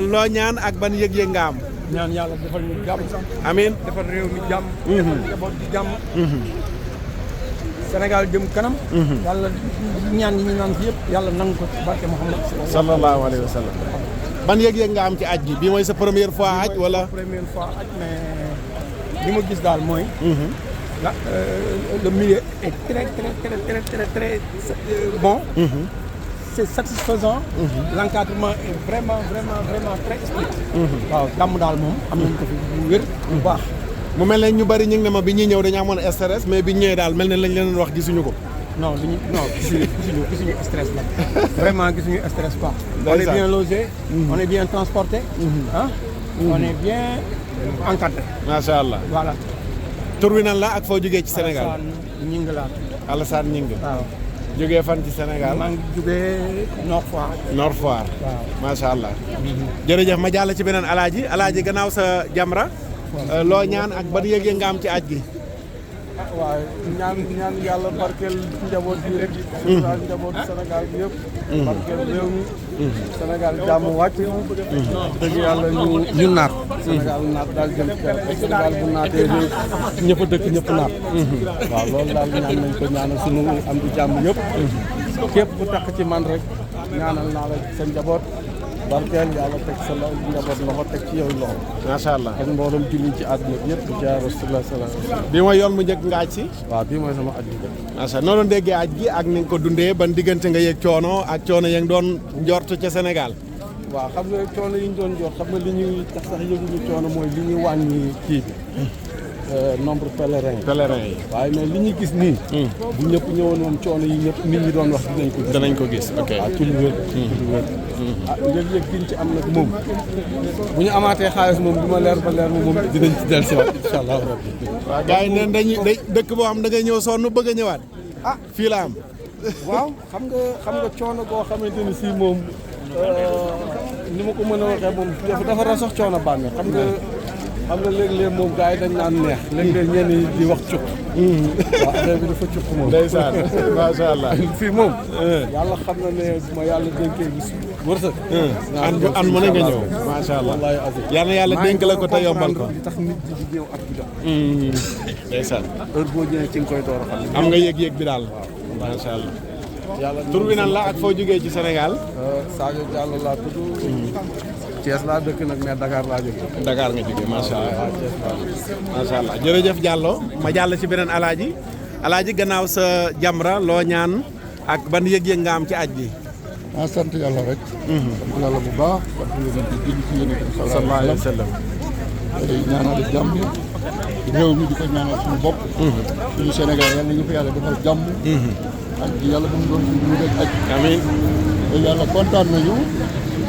loo ñaan ak ban yëg-yëg nga am ñaan yàlla defal ñu jàmm amiin defal réew mi jàmm defal njaboot gi jàmm Sénégal jëm kanam yàlla ñaan yi ñu naan fi yëpp yàlla nangu ko ci barke Muhammad sallallahu alayhi wa sallam ban yëg-yëg nga am ci aj gi bii mooy sa première fois aj wala première fois aj mais li ma gis daal mooy le milieu est très bon c'est satisfaisant l'encadrement est vraiment très strict waaw jàmm daal moom am nañu ko fi bu wér bu baax mu mel ne ñu bari ñu ngi ne ma bi ñuy ñëw dañu amoon stress mais bi ñëwee daal mel ne lañ leen wax gisuñu ko non gisuñu stress la vraiment gisuñu stress quoi on est bien logé on est bien transporté on est bien encadré macha allah voilà tur wi nan la ak foo jógee ci Sénégal Alassane Gningue waaw jógee fan ci Sénégal maa ngi jógee Nord Foire waaw macha allah jërëjëf ma jàll ci beneen alaaji gannaaw sa Jamra loo ñaan ak ban yëg-yëg nga am ci aj gi waaw ñaan yàlla barkeel njaboot bi rek njaboot Sénégal bi yëpp barkeel réew mi Sénégal jàmm wàcc dëgg yàlla ñu naat Sénégal naat daal jëm Sénégal bu naatee réew ñëpp a dëkk ñëpp naat waaw loolu daal ñaan nañ ko ñaanal suñu am di jàmm yëpp képp ku takk ci man rek ñaanal naa la sa njaboot barkeel yàlla teg sa njaboot loxo teg ci yow loxo macha allah ak mboolem julli ci àdduna bi yëpp di jaar Rasulullah sallallahu alayhi wasallam bii mooy yoon mu njëkk nga aj si waaw bii mooy sama aj bi macha allah noo doon déggee aj gi ak ni nga ko dundee ban diggante nga yëg coono ak coono ya nga doon njort ca Sénégal waaw xam nga coono yi ñu doon njort xam nga li ñuy tax sax yëguñu coono mooy li ñuy wàññi kii bi nombre pèlerin yi waaye mais li ñu gis nii bu ñëpp ñëwoon moom coono yi ñëpp nit ñi doon wax danañ ko gis ok waaw ci lu wér yëg-yëg giñ ci am nag moom bu ñu amaatee xaalis moom du ma leer ba leer moom dinañ ci del si waat incha allah rabbi waaw gars yi neen dañuy dëkk boo xam da ngay ñëw sonn bëgg a ñëwaat fii la am waaw xam nga coono goo xamante ni si moom ni ma ko mën a waxee moom dafa rasox coono bànneex xam nga léeg-léeg moom gars yi dañ naan neex léeg-léeg ñenn ñi di wax cukk waaw affaire bi dafa cukk moom ndeysaan macha allah fii moom yàlla xam na ne ma yàlla dénkee bis wërsëg an mu ne nga ñëw macha allah yal na yàlla dénk la ko te yombal ko li tax nit di ñëw ak bi jot ndeysaan heure boo ñëwee ci nga koy door a xam am nga yëg-yëg bi daal macha allah yàlla tur bi nan la ak foo jógee ci Sénégal Sadio Diallo laa tudd Thiès laa dëkk nag mais Dakar laa jógee Dakar nga jógee macha allah macha allah jërëjëf Diallo ma jàll ci beneen alaaji gannaaw sa Jamra loo ñaan ak ban yëg-yëg nga am ci aj bi. sant yàlla rek. sant yàlla bu baax. sant yàlla di julli ci yéen a sallallahu alayhi wa sallam. day ñaanal jàmm réew mi di ko ñaanal suñu bopp. suñu Sénégal yàlla nañu ko yàlla defal jàmm. ak yàlla bu mu doon suñu lu aj. amiin. te yàlla kontaan nañu.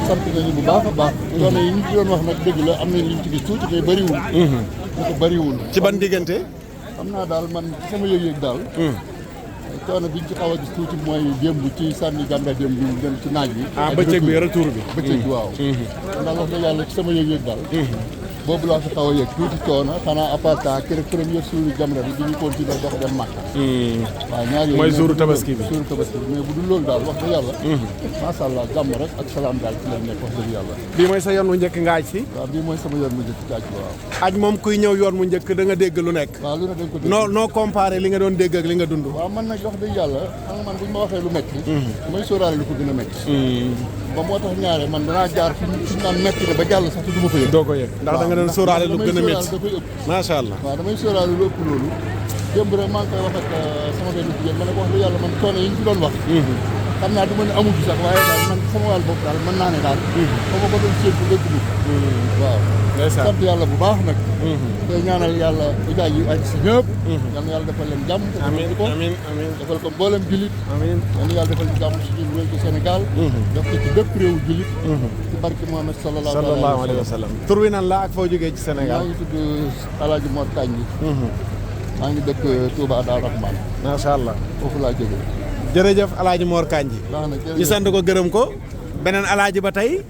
sant nañu bu baax a baax. coono yi ñu ci doon wax nag dëgg la am nañ liñ ci gis tuuti mais bëriwul. dafa bëriwul. ci ban diggante. xam naa daal man ci sama yëg-yëg daal. coono biñ ci xaw a gis tuuti mooy démb ci sànni gànda démb bi dem ci naaj bi. bëccëg bi retour bi. bëccëg bi waaw. ndax wax dëgg yàlla ci sama yëg-yëg daal. boobu laa fi xaw a yëg tuuti coono xanaa à part ça kër première suuru Jamra bi ñu continuer dox dem Makka. waaw ñaar yooyu mooy suuru tabaski bi. suuru tabaski bi mais bu dul loolu daal wax dëgg yàlla. macha allah jàmm rek ak salaam daal ci lañ nekk wax dëgg yàlla. bii mooy sa yoon mu njëkk nga aj si. waaw bii mooy sama yoon mu njëkk caaj bi waaw. aj moom kuy ñëw yoon mu njëkk da nga dégg lu nekk. waaw lu ne dañ ko dégg. noo comparé li nga doon dégg ak li nga dund. waaw man nag wax dëgg yàlla xam nga man buñ ma waxee lu métti. mooy sóoraale lu ko gën a métti. ba moo tax ñaare man danaa jaar fi ñu naan métti na ba jàll sax te du ma fa yëg. doo ko yëg ndax da nga doon sóoraale lu gën a métti. dafay ëpp. macha allah. waaw damay sóoraale lu ëpp loolu. démb rek maa ngi koy wax ak sama benn jigéen ma ne ko wax dëgg yàlla man coono yi ñu ci doon wax. xam naa du ma ne amul ci sax waaye daal man sama wàll bopp daal mën naa ne daal. fa ma ko doon séntu dëgg bi. waaw. sant yàlla bu baax nag. te ñaanal yàlla ujaay yi aj si ñëpp. yal na yàlla defal leen jàmm. amiin amiin amiin defal ko mboolem jullit. amiin yal na yàlla defal ñu jàmm si ñun réew ci Sénégal. def ko ci bépp réewu jullit. ci barke Mohamed sallallahu alayhi wa sallam. tur wi nan la ak foo jógee ci Sénégal. maa ngi tudd El Hadj Mor Kañ. maa ngi dëkk Touba Dar Rahman. macha allah foofu laa jógee. jërëjëf El Hadj Mor Kanji. ñu sant ko gërëm ko. beneen El Hadj ba tey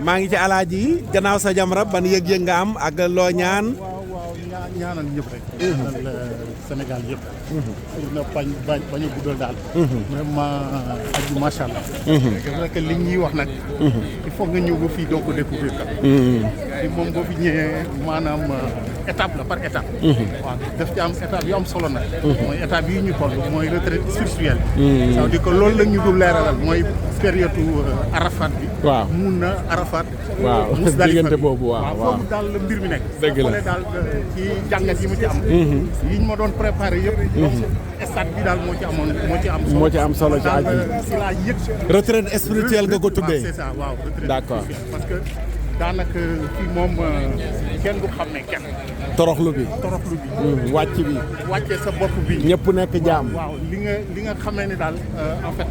maa ngi ci El Hadj yi gannaaw sa Jamra ban yëg-yëg nga am ak loo ñaan. waaw ñaanal ñëpp rek. ñaanal Sénégal yëpp. pour na bañ a guddal daal. vraiment aju macha allah. c'est vrai que li ñuy wax nag. il faut nga ñëw ba fii doo ko découvrir kat. fii moom boo fi ñëwee maanaam étape la par étape. waaw daf ci am étape yu am solo nag. mooy étape yi ñu toll mooy retraite spirituelle. ça veut dire que loolu la ñu dul leeralal mooy période Arafat bi. waaw mun na Arafat. waaw diggante boobu waaw foofu daal la mbir mi nekk. dëgg la soo daal ci jàngat yi mu ci am. yi ñu ma doon préparé yëpp. stade bi daal moo ci amoon moo ci am solo ci aj bi si laa yëg. retraite spirituelle nga ko tuddee. c'est ça waaw retraite d'accord parce que daanaka fii moom kenn du xam ne kenn. toroxlu bi. wàcc bi. wàccee sa bopp bi. ñëpp nekk jaam. waaw li nga xamee ne daal en fait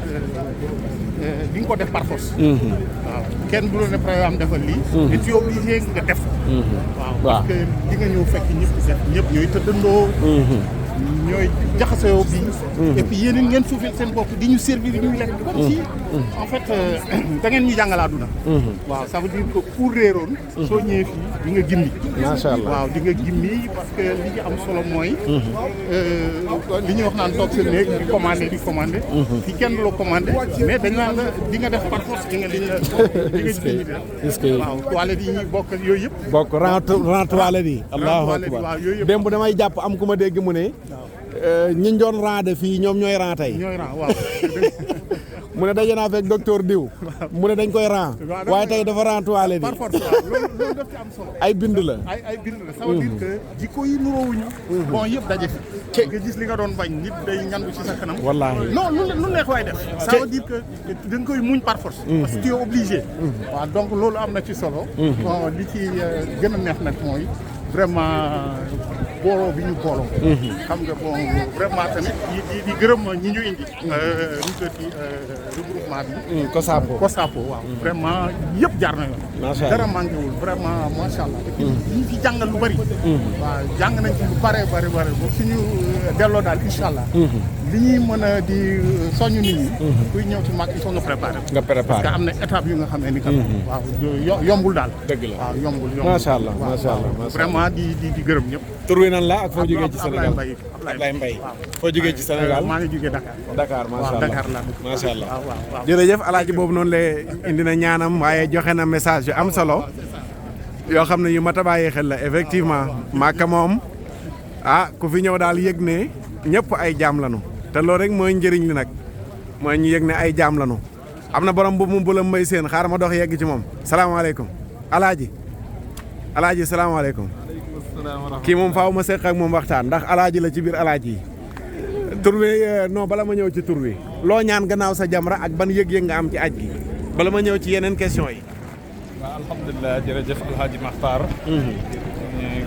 li nga ko def par force. waaw kenn du la ne programme defal lii. et tu es obligé nga def. waaw parce que di nga ñëw fekk ñëpp def ñëpp ñooy tëddandoo. ñooy jaxasoo bi. et puis yéen ngeen suufeel seen bopp di ñu servir ñuy lekk comme si. en fait da ngeen ñu jàngal àdduna. waaw ça veut dire que pour réeroon. soo ñëwee fii di nga gimmi. macha allah waaw di nga gimmi parce que li ci am solo mooy. li ñuy wax naan toog sa néeg di commandé. fii kenn du la commandé mais dañ naan la di nga def par force di nga gimmi. est-ce que waaw toilette yi ñuy bokk ak yooyu yëpp. bokk rang toilette yi. allahu akbar démb damay jàpp am ku ma dégg mu ne. ñi doon rang de fii ñoom ñooy rang tey. ñooy rang waaw. mu ne daje naa fekk docteur diw. mu ne dañ koy rang. waaye tey dafa rang toilette par force waaw loolu daf ci am solo. ay bind la. ay bind la ça veut dire que jikko yi nuroowuñu. bon yëpp daje fi. nga gis li nga doon bañ nit day ñandu ci sa kanam. wallaahi non lu neex waay def. ça veut dire que da nga koy muñ par force. parce que tu es obligé. waaw donc loolu am na ci solo. bon li ci gën a neex nag mooy vraiment booloo bi ñu booloo. xam nga bon vraiment tamit di gërëm ñi ñu indi. regroupement bi. COSAPO waaw. vraiment yëpp jaar na yoon. macha allah dara manqué wul vraiment macha allah. et puis ñu fi jàngal lu bari. waaw jàng nañ ci lu bari ba suñu delloo daal incha allah. li ñuy mën a di soññu nit ñi. kuy ñëw ci mag il faut nga préparer. parce que am na étape yu nga xamee ni. waaw yombul daal. dëgg la waaw yombul. macha allah macha allah vraiment di gërëm ñëpp. tur wi nan la ak foo jógee ci Sénégal Ablaye Mbaye foo jógee ci Sénégal maa ngi jógee Dakar. Dakar macha allah Dakar laa macha allah waaw jërëjëf alaaji boobu noonu la indi na ñaanam waaye joxe na message yu am solo yoo xam ne yu mat a bàyyi xel la effectivement Màkka moom ku fi ñëw daal yëg ne ñëpp ay jaam lanu te loolu rek mooy njëriñ li nag mooy ñu yëg ne ay jaam lanu am na borom bu mu la may seen xaar ma dox yegg ci moom salaamaaleykum alaaji salaamaaleykum kii moom faaw ma seq ak moom waxtaan ndax alaaji la ci biir alaaji yi tur wi non bala ma ñëw ci tur wi loo ñaan gannaaw sa jamra ak ban yëg-yëg nga am ci aj gi bala ma ñëw ci yeneen question yi. waaw alhamdulilah jërëjëf Alhaji Makhtar.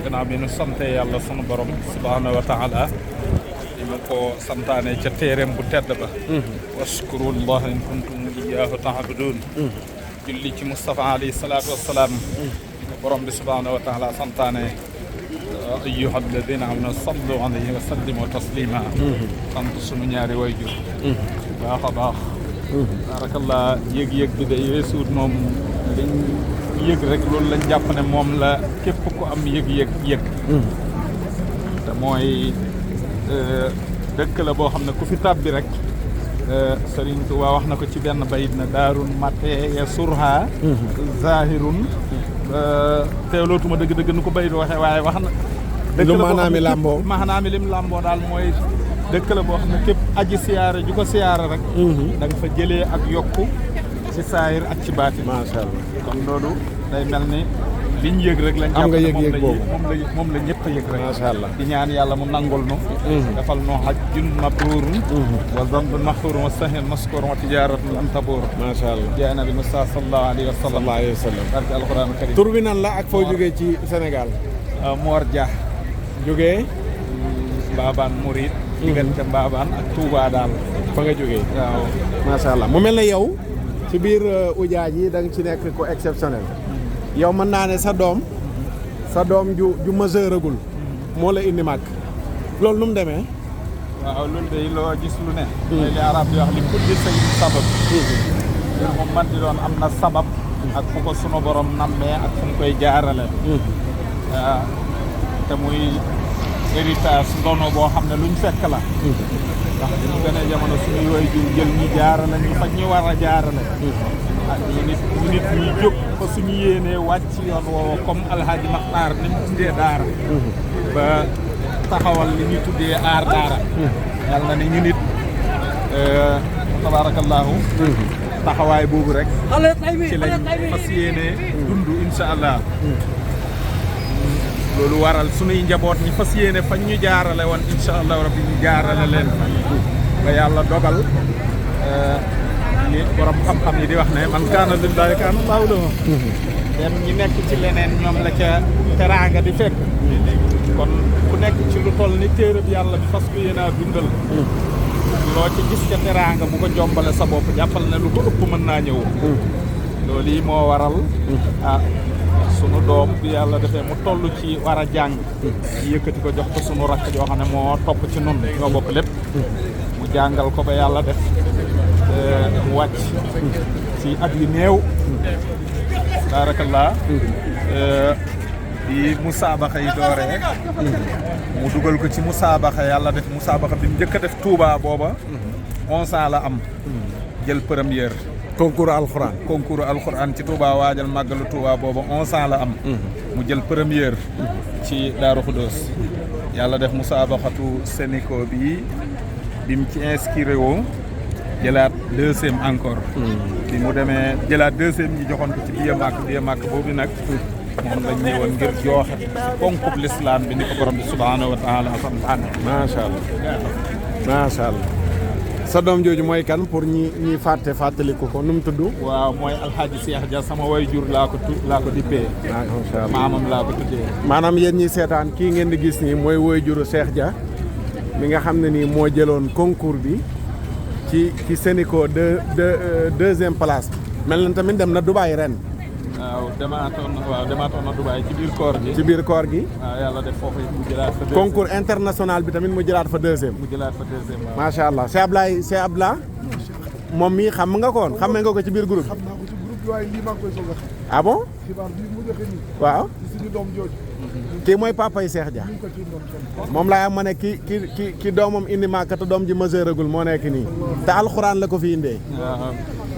gannaaw bi nu sante yàlla sunu borom subhanahu wa taala di mu ko santaane ca téereem bu tedd ba. washkurullah in kuntum iyyahu ta'budun. julli ci Moustapha alayhi salaatu wa salaam. di ko borom bi subhanahu wa taala santaane. ayyuha alladina amanu sallu alayhi wa sallimu taslima. sant sunu ñaari wayjur. baax a baax. barakallah yëg-yëg bi day weesuut moom liñ yëg rek loolu lañ jàpp ne moom la képp ku am yëg-yëg yëg. te mooy dëkk la boo xam ne ku fi tàbbi rek Serigne Touba wax na ko ci benn bayit na daarun mate ya surha zahirun teewlootuma dëgg-dëgg nu ko bayit waxee waaye wax na lu maanaami làmboo maanaami lim làmboo daal mooy dëkk la boo xam ne képp aji siyaare ju ko siyaare rek da nga fa jëlee ak yokku ci saayir ak ci baatin. macha allah kon loolu day mel ni liñ yëg rek lañ am nga yëg-yëg boobu moom la ñëpp a yëg rek. macha allah di ñaan yàlla mu nangul nu defal nu hajjun mabrurun wa zanbun mahfurun wa sahhin maskurun wa tijaratun lan tabur. macha allah jaay na bi Mustafa sallallahu alayhi wa sallam. sallallahu alayhi wa sallam. barke alquran karim. tur bi nan la ak foo jógee ci Sénégal. Mor Dia. jógee. Mbaabaan Mouride. diggante Mbaabaan ak Touba daal. fa nga jógee. waaw. macha allah mu mel ne yow. ci biir ujaaj yi da nga ci nekk ko exceptionnel. yow mën naa ne sa doom ju majeuragul moo la indi màgg loolu nu mu demee. waaw loolu day loo gis lu ne. mooy li arab di wax li kulli shay'in sabab. mbir mu man di doon am na sabab. ak fu ko sunu borom nammee ak fu mu koy jaarale. te muy héritage ndono boo xam ne luñ fekk la. ndax dañu gën a jamono suñuy waajur jël ñu jaarale ñu fa ñu war a jaarale. ah ñu nit ñi jóg fa suñu yéenee wàcc yoon woowu comme Alhaji Makhtar ni mu tuddee daara. ba taxawal li ñu tuddee aar daara. yàlla na ni ñu nit tabaarakallaahu taxawaay boobu rek. ci lañ fas yéenee dund incha allah. loolu waral sunuy njaboot ñi fas yéene fañ ñu jaarale woon incha allah rabbi ñu jaarale leen ba yàlla dogal ni borom xam-xam yi di wax ne man kaana lillahi kaana llaahu lahu dem ñi nekk ci leneen ñoom la ca teraanga di fekk kon ku nekk ci lu toll ni téereb yàlla bi fas ko yéene a dundal loo ci gis ca teraanga bu ko jombale sa bopp jàppal ne lu ko ëpp mën naa ñëw loolu yi moo waral sunu doom bi yàlla defee mu toll ci war a jàng yëkkati ko jox ko sunu rakk joo xam ne moo topp ci nun ñoo bokk lépp mu jàngal ko ba yàlla def mu wàcc ci at yu néew barakallah bi musaabaxa yi dooree mu dugal ko ci musaabaxa yàlla def musaabaxa bi mu njëkk a def Touba booba 11 ans la am jël première concours alxuraan ci Touba waajal màggalu Touba booba 11 ans la am mu jël première ci Daaru Xudoos yàlla def musaabaxatu Sénico bi mu ci inscrire woo jëlaat deuxième encore bi mu demee jëlaat deuxième ñi joxoon ko ci biya màkk boobu nag moom lañ ñëwoon ngir jooxe konkub l'islam bi ni ko borom bi subhanahu wa taala santaane. macha allah macha allah. sa doom jooju mooy kan pour ñi fàttaliku ko nu mu tudd. waaw mooy Alhaji Cheikh Dia sama waajur laa ko dippee. macha allah maamam laa ko tuddee. maanaam yéen ñi seetaan kii ngeen di gis nii mooy waajuru Cheikh Dia mi nga xam ne nii moo jëloon concours bi ci Sénico deuxième place mel na tamit dem na Dubaï ren. waaw demaatoon na Dubaï ci biir koor gi. waaw yàlla def foofu mu jëlaat fa. concours international bi tamit mu jëlaat fa deuxième. waaw. macha allah Cheikh Ablaye moom mii xam nga ko woon xamee nga ko ci biir groupe. xam naa ko ci groupe bi waaye lii maa ngi koy soog a xam. ah bon. xibaar bii mu joxe nii. waaw. ci suñu doom jooju. kii mooy papa yi Cheikh Dia. moom laa am ma ne ki doomam indi Màkka te doom ji majeuragul moo nekk nii. te alxuraan la ko fi indee.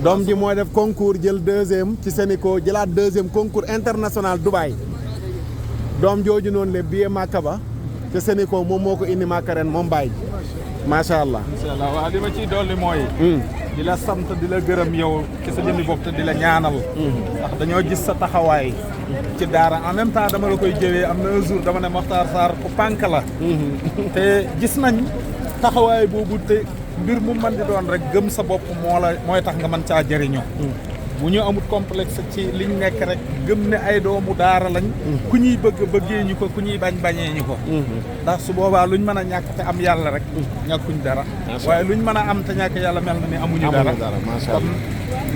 doom ji mooy def concours jël deuxième ci Sénico jëlaat deuxième concours international Dubaï. doom jooju noonu le billet Màkka ba te Sénico moom moo ko indi Màkka ren moom bàyyi. macha allah. incha allah waaw li ma ciy dolli mooy. di la sant di la gërëm yow ci sa jëmmi bopp te di la ñaanal. ndax dañoo gis sa taxawaay. ci daara en même temps dama la koy jëwee am na un jour dama ne Mokhtar Sarr ku pànk la. te gis nañ taxawaay boobu te mbir mu mën di doon rek gëm sa bopp mooy tax nga mën caa jëriñoo. bu ñu amut complexe ci liñ nekk rek gëm ne ay doomu daara lañ. ku ñuy bëggee ñu ko ku ñuy bañee ñu ko. ndax su boobaa luñ mën a ñàkk te am yàlla rek. ñàkkuñ dara. waaye luñ mën a am te ñàkk yàlla mel na ni amuñu dara. kon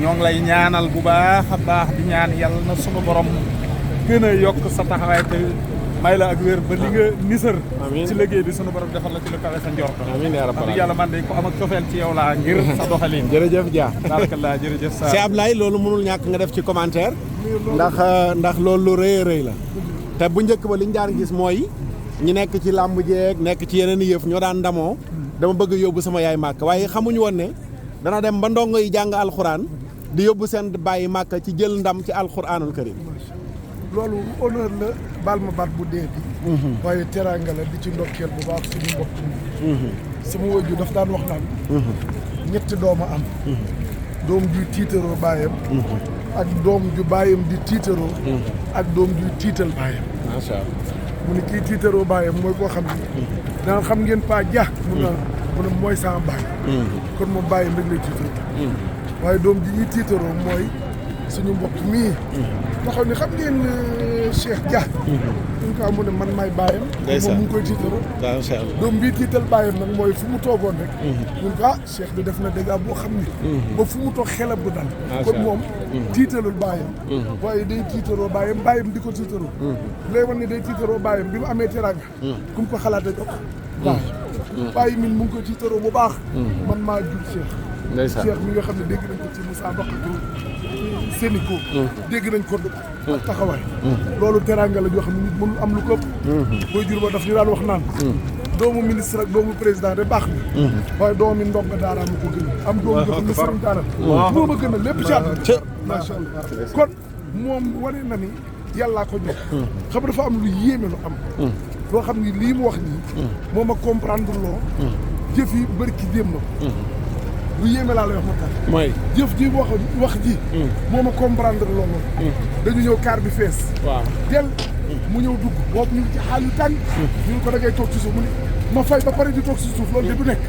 ñoo ngi lay ñaanal bu baax a baax di ñaan yàlla na sunu borom gën a yokk sa taxawaay te may la ak wér ba li nga nisër ci liggéey bi sunu borom defal la ci lu kawe sa njort. amiin yaa rabbal aalamiin yàlla man de ko am ak cofeel ci yow laa ngir sa doxalin. jërëjëf Dia. barakallah jërëjëf sa Cheikh Ablaye loolu mënul ñàkk nga def ci commentaire. ndax loolu lu rëy a rëy la. te bu njëkk ba liñ daan gis mooy ñi nekk ci làmb jeeg nekk ci yeneen yëf ñoo daan ndamoo dama bëgg yóbbu sama yaay màkk waaye xamuñu woon ne dana dem ba ndongo yi jàng alxuraan di yóbbu seen bàyyi màkk ci jël ndam ci alxuraanul karim. loolu honneur la baal ma baat bu dee bi waaye teraanga la di ci ndokkeel bu baax suñu mbokk mi sama wajju daf daan wax naan ñetti dooma am doom juy tiitaroo baayam ak doom ju baayam di tiitaroo ak doom juy tiital baayam macha allah mu ne kii tiitaroo baayam mooy koo xam ne daan xam ngeen Pa Dia mu ne mooy sama baay kon moom baayam rek lay tiitaroo waaye doom ji ñuy tiitaroo mooy suñu mbokk mii nga xam ne xam ngeen Cheikh Dia ñu ko mu ne man maay bàyyam moom mu ngi koy tiitaroo doom bii tiital bàyyam nag mooy fu mu toogoon rek ñun ko Cheikh di def na dégâts boo xam ne ba fu mu toog xelam bu dal kon moom tiitalul bàyyam waaye day tiitaroo bàyyam di ko tiitaroo lay wan ne day tiitaroo bàyyam bi mu amee teraanga ku mu ko xalaate jox bàyyi min mu ngi koy tiitaroo bu baax man maa jur Cheikh mi nga xam ne dégg nañ ko ci Moussa Bakhatou Sénico dégg nañ ko ak taxawaay loolu teraanga la joo xam ne nit mënul am lu ko booy jur ba daf ñu daan wax naan doomu ministre ak doomu président de baax na waaye doomu ndongo daara ma ko gën am doomu joo xam ne sëriñ daara moo ma gën a lépp ci àdduna macha allah kon moom wane na ni yàllaa ko jox xam dafa am lu yéeme lu am loo xam ni lii mu wax nii moo ma comprendre loo jëf yi bëri ki démb lu yéeme laa lay wax ma tax mooy jëf ji wax ji moo ma comprendre loolu dañu ñëw car bi fees waaw del mu ñëw dugg boobu ñu ngi ci xaal yu tàng ñu ngi ko da ngay toog ci suuf mu ne ma fay ba pare di toog ci suuf loolu de du nekk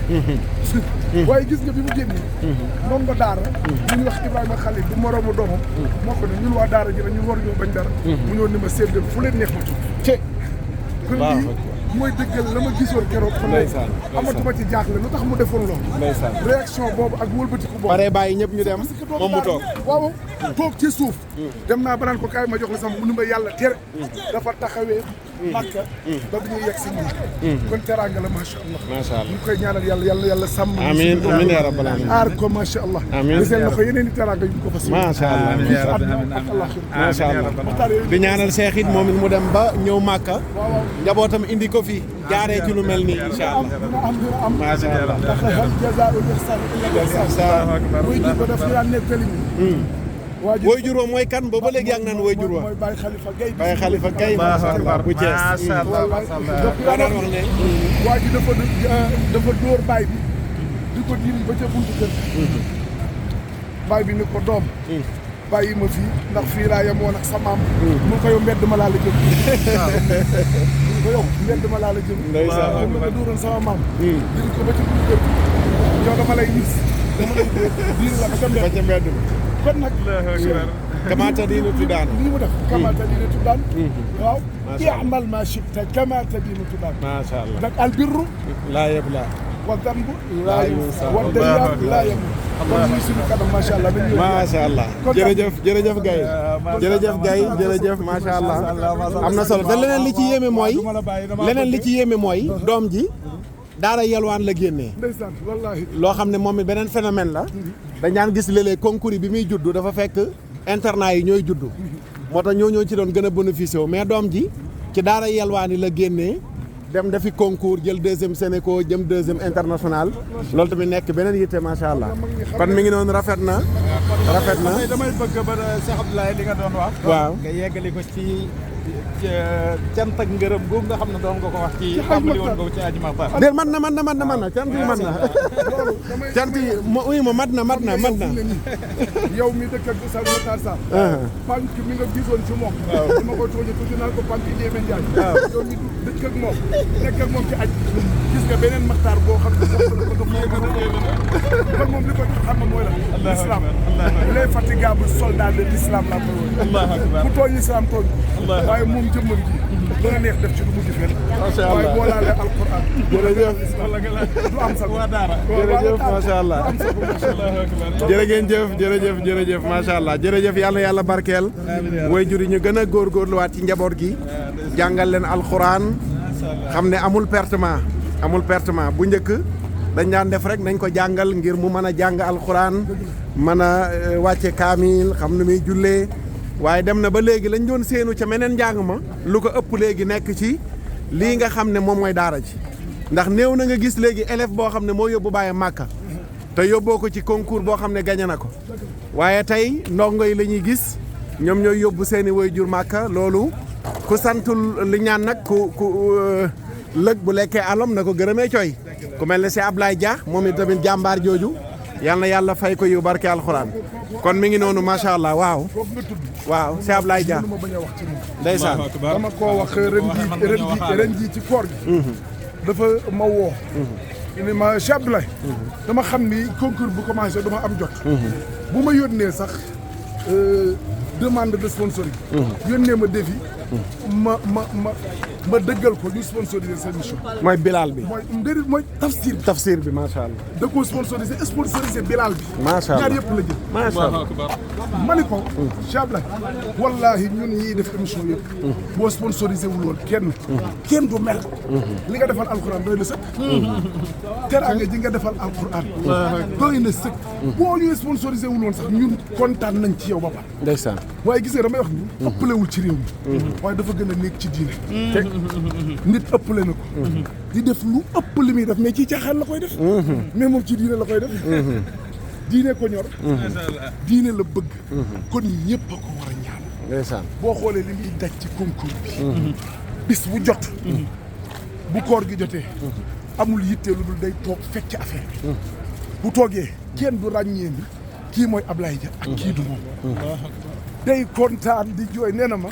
waaye gis nga bi mu génnee ndongo daara ñu ñu wax Ibrahima Khalil du moroomu doomam moo ko ne ñun waa daara ji la ñu war ñoo bañ dara mu ñëw ni ma séddal fu leen neex ma tudd kon lii mooy dëggal la ma gisoon keroog xam ne amatuma ci jaaxle lu tax mu defoon loolu réaction boobu ak wëlbatiku boobu pare bàyyi ñëpp ñu dem moom mu toog waaw toog ci suuf dem naa ba naan ko kaay ma jox la sama mu ni ma yàlla tere dafa taxawee Makka ba bi ñuy yegg si ñun kon teraanga la macha allah ñu koy ñaanal yàlla sàmm amiin amiin yaa rabbal aalamiin aar ko macha allah deseen na ko yeneen i teraanga yu ko fa si macha allah ak allah macha allah di ñaanal Cheikh it moom it mu dem ba ñëw Makka njabootam indi ko fi jaaree ci lu mel nii incha allah am macha allah ndax hal jazaa'ul ihsaani illa ihsaan muy ji ko def ñu daan nettali woy jur mooy kan ba léegi yaa ngi naan woy jur mooy Baye Khalifa Gueye Baye Khalifa Gueye bu Thiès daan wax ne waa ji dafa dóor baay bi di ko diri ba ca buntu kër baay bi ni ko doom bàyyi ma fii ndax fii laa yemoon ak sa maam mu ko yow mbedd ma laa la jëm ko yow mbedd ma laa la jëm moom la ko dóoroon sama maam diri ko ba ca buntu kër yow dama lay gis dama lay diri la ba ca mbedd kon nag kamaata diinu tuddaan lii mu def kamaata diinu tuddaan waaw i'mal ma shi'ta kamaata diinu tuddaan macha allah nag albirru laa yabla wa dambu laa yunsa wa dayyaan laa yamut kon ñu suñu kanam macha allah macha allah jërëjëf Gaye jërëjëf macha allah am na solo te leneen li ci yéeme mooy doom ji daara yalwaan la génnee ndeysaan wallaahi loo xam ne moom it beneen phénomène la dañ daan gis léeg-léeg concours bi muy juddu dafa fekk internat yi ñooy juddu moo tax ñoo ci doon gën a bénéficié wu mais doom ji ci daara yalwaan yi la génnee dem defi concours jël deuxième Sénéco jëm deuxième international loolu tamit nekk beneen yitte macha allah kon mi ngi noonu rafet na damay bëgg ba Cheikh Abdoulaye li nga doon wax waaw nga yeggali ko ci cant ak ngërëm googu nga xam ne doon nga ko wax ci xamali woon nga ci Aji Maxtaar. déet man na cant yi man na cant yi ma mat na yow mi dëkk ak Sall Matar Sarr pank mi nga gisoon ci moom dama ko tooñe tuuti naan ko pank Ndémé Ndiaye yow mi dëkk ak moom nekk ak moom ci aj gis nga beneen Maxtaar boo xam ne sax na ko kon moom li ko xam ne mooy la l'islam les fatigables soldats de l'islam la ko bu tooñ l'islam tooñ waaye moom jëmmam ji dana neex def ci du mujj fenn waaye boo laalee alquran jërëjëf du am sago jërëjëf macha allah jërëjëf macha allah jërëjëf yàlla barkeel waajur yi ñu gën a góorgóorluwaat ci njaboot gi jàngal leen alxuraan xam ne amul pertement bu njëkk dañ daan def rek nañ ko jàngal ngir mu mën a jàng alxuraan mën a wàcce kaamil xam nu muy jullee waaye dem na ba léegi lañ doon séenu ca meneen njàng ma lu ko ëpp léegi nekk ci lii nga xam ne moom mooy daara ji ndax néew na nga gis léegi élève boo xam ne moo yóbbu bàyyi màkka te yóbboo ko ci concours boo xam ne gañe na ko waaye tey ndongo yi la ñuy gis ñoom ñooy yóbbu seeni waajur màkka loolu ku santul li ñaan nag ku lëg bu lekkee alom na ko gërëmee coy ku mel ne si Ablaye Dia moom it tamit jàmbaar jooju yal na yàlla fay ko yu barke alxuraan kon mi ngi noonu macha allah waaw si Ablaye Dia ma bañ a wax ci moom ndeysaan dama koo wax ren ji ci koor gi dafa ma woo ni ma Cheikh Abdoulaye dama xam ni concours bu commencé dama am jot bu ma yónnee sax demande de sponsoring yónnee ma défi ma dëggal ko ñu sponsoriser seen émission mooy Bilal bi mooy tafsir bi macha allah da koo sponsoriser Bilal bi macha allah ñaar yëpp la jël macha allah ma ni ko Cheikh Abdoulaye wallahi ñun ñii def émission yëpp boo sponsorisé wul woon kenn du mer li nga defal alquran doy na sëkk teraanga ji nga defal alquran doy na sëkk boo ñu sponsorisé wul woon sax ñun kontaan nañ ci yow ba pare ndeysaan waaye gis nga damay wax ni ëppalewul ci réew mi waaye dafa gën a nekk ci diine nit ëppale na ko di def lu ëpp li muy def mais ci caaxaan la koy def mais moom ci diine la koy def diine ko ñor diine la bëgg kon ñëpp a ko war a ñaan ndeysaan boo xoolee li muy daj ci concours bi bis bu jot bu koor gi jotee amul yitte lu dul day toog fekk affaire bi bu toogee kenn du ràññee ni kii mooy Ablaye Dia ak kii du moom day kontaan di jooy nee na ma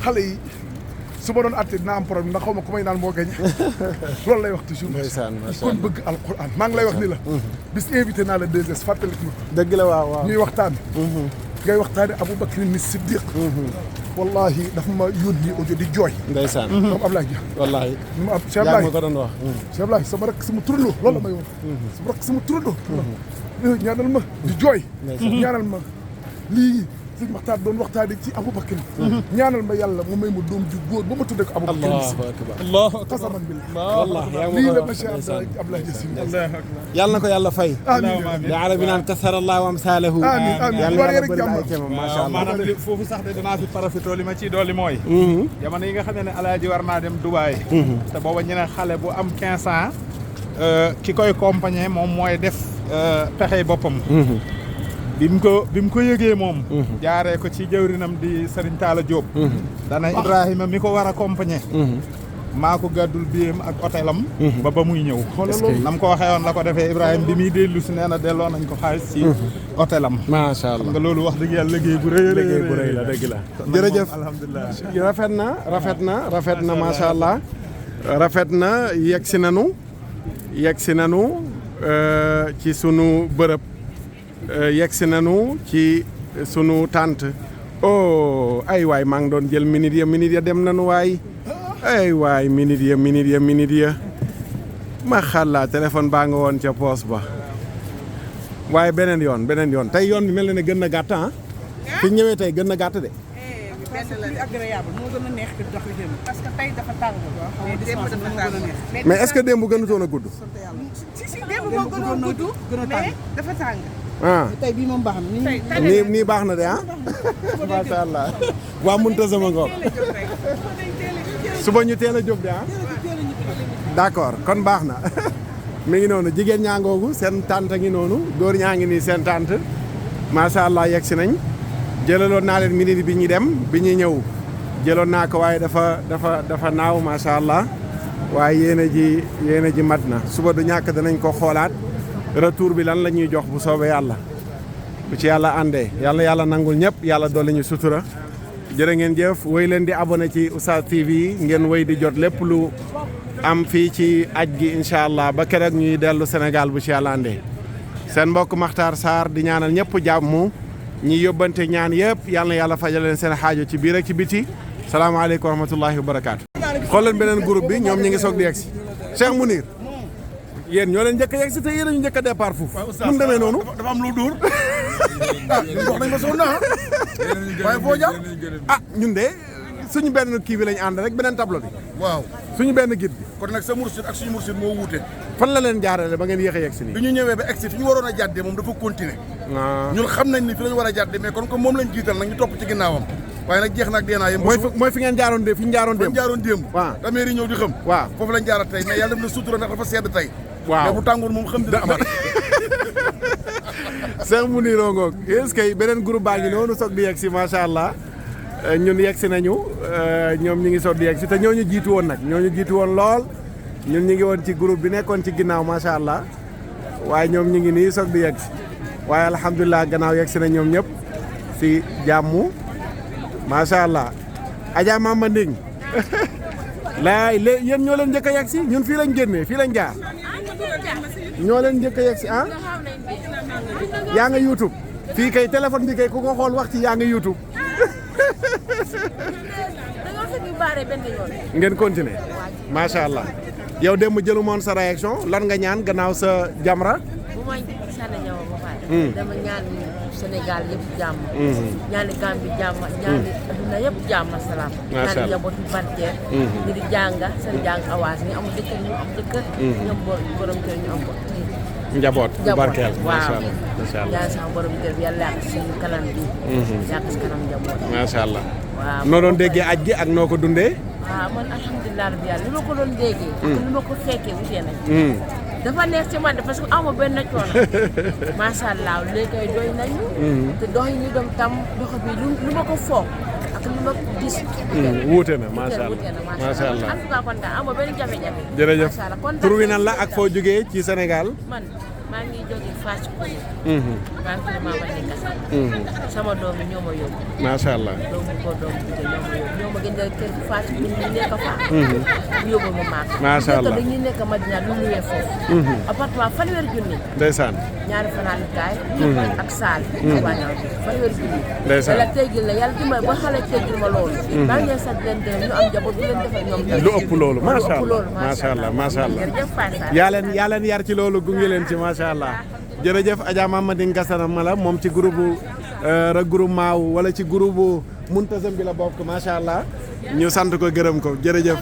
xale yi su ma doon atte dina am problème ndax xaw ma ku may naan moo gañ loolu lay wax toujours kon bëgg alquran maa ngi lay wax ni la bis invité naa la 2S fàttaliku ma dëgg la waaw ñuy waxtaan ngay waxtaane Aboubacar ni Siddiq wallahi dafa ma yónni audio di jooy ndeysaan moom Ablaye Dia wallahi ni ma Cheikh yaa ma ko doon wax Cheikh Ablaye sama rek sama turandoo loolu la may wax sama rek sama turandoo ñaanal ma di jooy ñaanal ma lii sëñ Maxtaar doon waxtaane ci Aboubacar ñaanal ma yàlla mu may ma doom ju góor ba ma tuddee ko Aboubacar allahu akbar xasaman billah wallahi lii la ma Cheikh Abdoulaye Yassine yàlla na ko yàlla fay amiin li arabi naan kasara allahu amsaalahu amiin yàlla na yàlla bëri ay kéema macha allah maanaam foofu sax de danaa fi profité li ma ciy dolli mooy jamono yi nga xam ne alaaji war naa dem Dubaay te booba ñu ne xale bu am 15 ans ki koy accompagner moom mooy def pexey boppam bi mu ko yëgee moom jaaree ko ci jëwrinam di Serigne Talla Diop dana Ibrahima mi ko war a accompagner maa ko gàddul biyam ak hôtelam ba muy ñëw nam ko waxee woon la ko defee Ibrahima bi muy dellu si nee na delloo nañ ko xaalis ci hôtelam macha allah xam nga loolu wax dëgg yàlla liggéey bu rëy la dëgg la jërëjëf alhamdulilah rafet na macha allah rafet na yegg si nanu ci sunu bërëb yegsi nañu ci sunu tante ay waay maa ngi doon jël minute ya dem nañu waay ay waay minute ya ma xàllaa téléphone baa nga woon ca poos ba waaye beneen yoon tey yoon bi mel na ne gën na gàtt fi ñëwee tey gën na gàtt de agréable moo gën a neex di dox jëm parce que tey dafa tàng mais est-ce que démb gënutoon a gudd si démb moo gënoon gudd mais dafa tàng tey bii moom baax na nii baax na de macha allah waa Muntazama ngoog suba ñu teel a jóg de d'accord kon baax na mi ngi noonu jigéen ñaa ngoogu seen tante ngi noonu góor ñaa ngi nii seen tante macha allah yegg si nañ jëlaloon naa leen minute bi ñuy dem bi ñuy ñëw jëloon naa ko waaye dafa naaw macha allah waaye yéene ji mat na suba du ñàkk danañ ko xoolaat retour bi lan la ñuy jox bu soobee yàlla bu ci yàlla àndee yàlla nangul ñëpp yàlla dolli ñu sutura jërë ngeen jëf wéy leen di abonné ci Oustaz TV ngeen wéy di jot lépp lu am fii ci aj gi incha allah ba keroog ñuy dellu Sénégal bu ci yàlla àndee seen mbokk Makhtar Sarr di ñaanal ñëpp jàmm ñi yóbbante ñaan yëpp yal na yàlla fajal leen seen xaajo ci biir ak ci biti salaamaaleykum wa rahmatullahi wa barakaatu. xool leen beneen groupe bi ñoom ñi ngi soog di yegsi Cheikh Mounir yéen ñoo leen njëkk a yegsi te yéen ñu njëkk a départ foofu. mun demee noonu dafa am lu dóor wax nañ ko sonn waaye foo jaar ñun de suñu benn kii bi lañ ànd rek beneen tableau bi. waaw suñu benn guide bi. kon nag sa mursid ak suñu mursid moo wuute. fan la leen jaarale ba ngeen yéex a yegsi nii. bi ñu ñëwee ba egsi fi ñu waroon a jàddee moom dafa continuer. ñun xam nañ ni fi la ñu war a jàddee mais kon comme moom lañ jiital nag ñu topp ci ginnaawam waaye nag jeex na ak deenaa yem. mooy fi ngeen jaaroon démb fi ñu jaaroon démb. waaw dameeri ñëw di xam. waaw foofu lañ jaarat tey mais yàlla def na sutura ndax dafa sedd tey. waaw mais bu tàngoor moom xam dina amaat. Cheikh Mounir ngoog est-ce que beneen groupe baa ngi noonu soog di yegsi macha allah ñun yegsi nañu ñoom ñu ngi soog di yegsi te ñooñu jiitu woon nag ñooñu jiitu woon lool ñun ñu ngi woon ci groupe bi nekkoon ci ginnaaw macha allah waaye ñoom ñu ngi nii soog di yegsi waaye alhamdulilah gannaaw yegsi na ñoom ñëpp si jàmm macha allah. Adja Mama Nding laay yéen ñoo leen njëkk a yegsi ñun fii lañ génnee fii lañ jaar ñoo leen njëkk a yegsi yaa nga YouTube fii kay téléphone bi kay ku ko xool wax ci yaa nga YouTube ngeen continuer macha allah yow démb jëlu moon sa réaction lan nga ñaan gannaaw sa jamra. bu ma sànni ñëw ba pare. dama ñaan Sénégal yëpp jàmm. ñaani Gambie jàmm ñaani adduna yëpp jàmm salaam. macha allah ñaani njaboot yu barkeel. ñu di jàng seen jàng awaas ñu am jëkkër ñu am jëkkër. ñoom borom kër ñu am ko. njaboot bu barkeel macha allah macha allah ñaan sama borom kër bi yàlla yàq si kanam bi. yàq si kanam njaboot. macha allah. waaw noo doon déggee aj gi ak noo ko dundee. waaw man alhamdulilah rabbi yàlla li ma ko doon déggee. ak li ma ko fekkee wutee nañ. dafa neex ci man de parce que amoo benn coono macha allah léegi kay doy nañu. te dox yi ñu dem tam dox bi lu ma ko foog ak lu ma gis. wuute na macha allah macha allah en tout cas kontaan amoo benn jafe-jafe. jërëjëf macha allah kontaan tur wi nan la ak foo jógee ci Sénégal. man maa ngi jógee Fass Koungheul. maa ngi tudd Mama Nding Kassam. sama doom yi ñoo ma yóbbu. macha allah doomu ko doomu bi ñoo ma yóbbu ñoo ma gëndal kër Fass Koungheul ñu nekk fa. ñu yóbbu ma maak. macha allah nekk dañuy nekk Madina lu luwee foofu. appartement fanweeri junni. ndeysaan. ñaari fanaan kaay. ak saal. waaw fanweeri junni. ndeysaan yàlla teggil la yàlla dimbali ba xale teggil ma loolu. maa ngi leen sant leen gërëm ñu am njaboot bu leen defal ñoom tamit. lu ëpp loolu macha lu ëpp loolu allah macha allah macha allah. jërëjëf Faye yaa leen yar ci loolu gunge leen ci macha allah. jërëjëf Adja Mama Nding Kassam mala moom ci groupe regroupement wala ci groupe Muntazam bi la bokk macha allah ñu sant ko gërëm ko jërëjëf.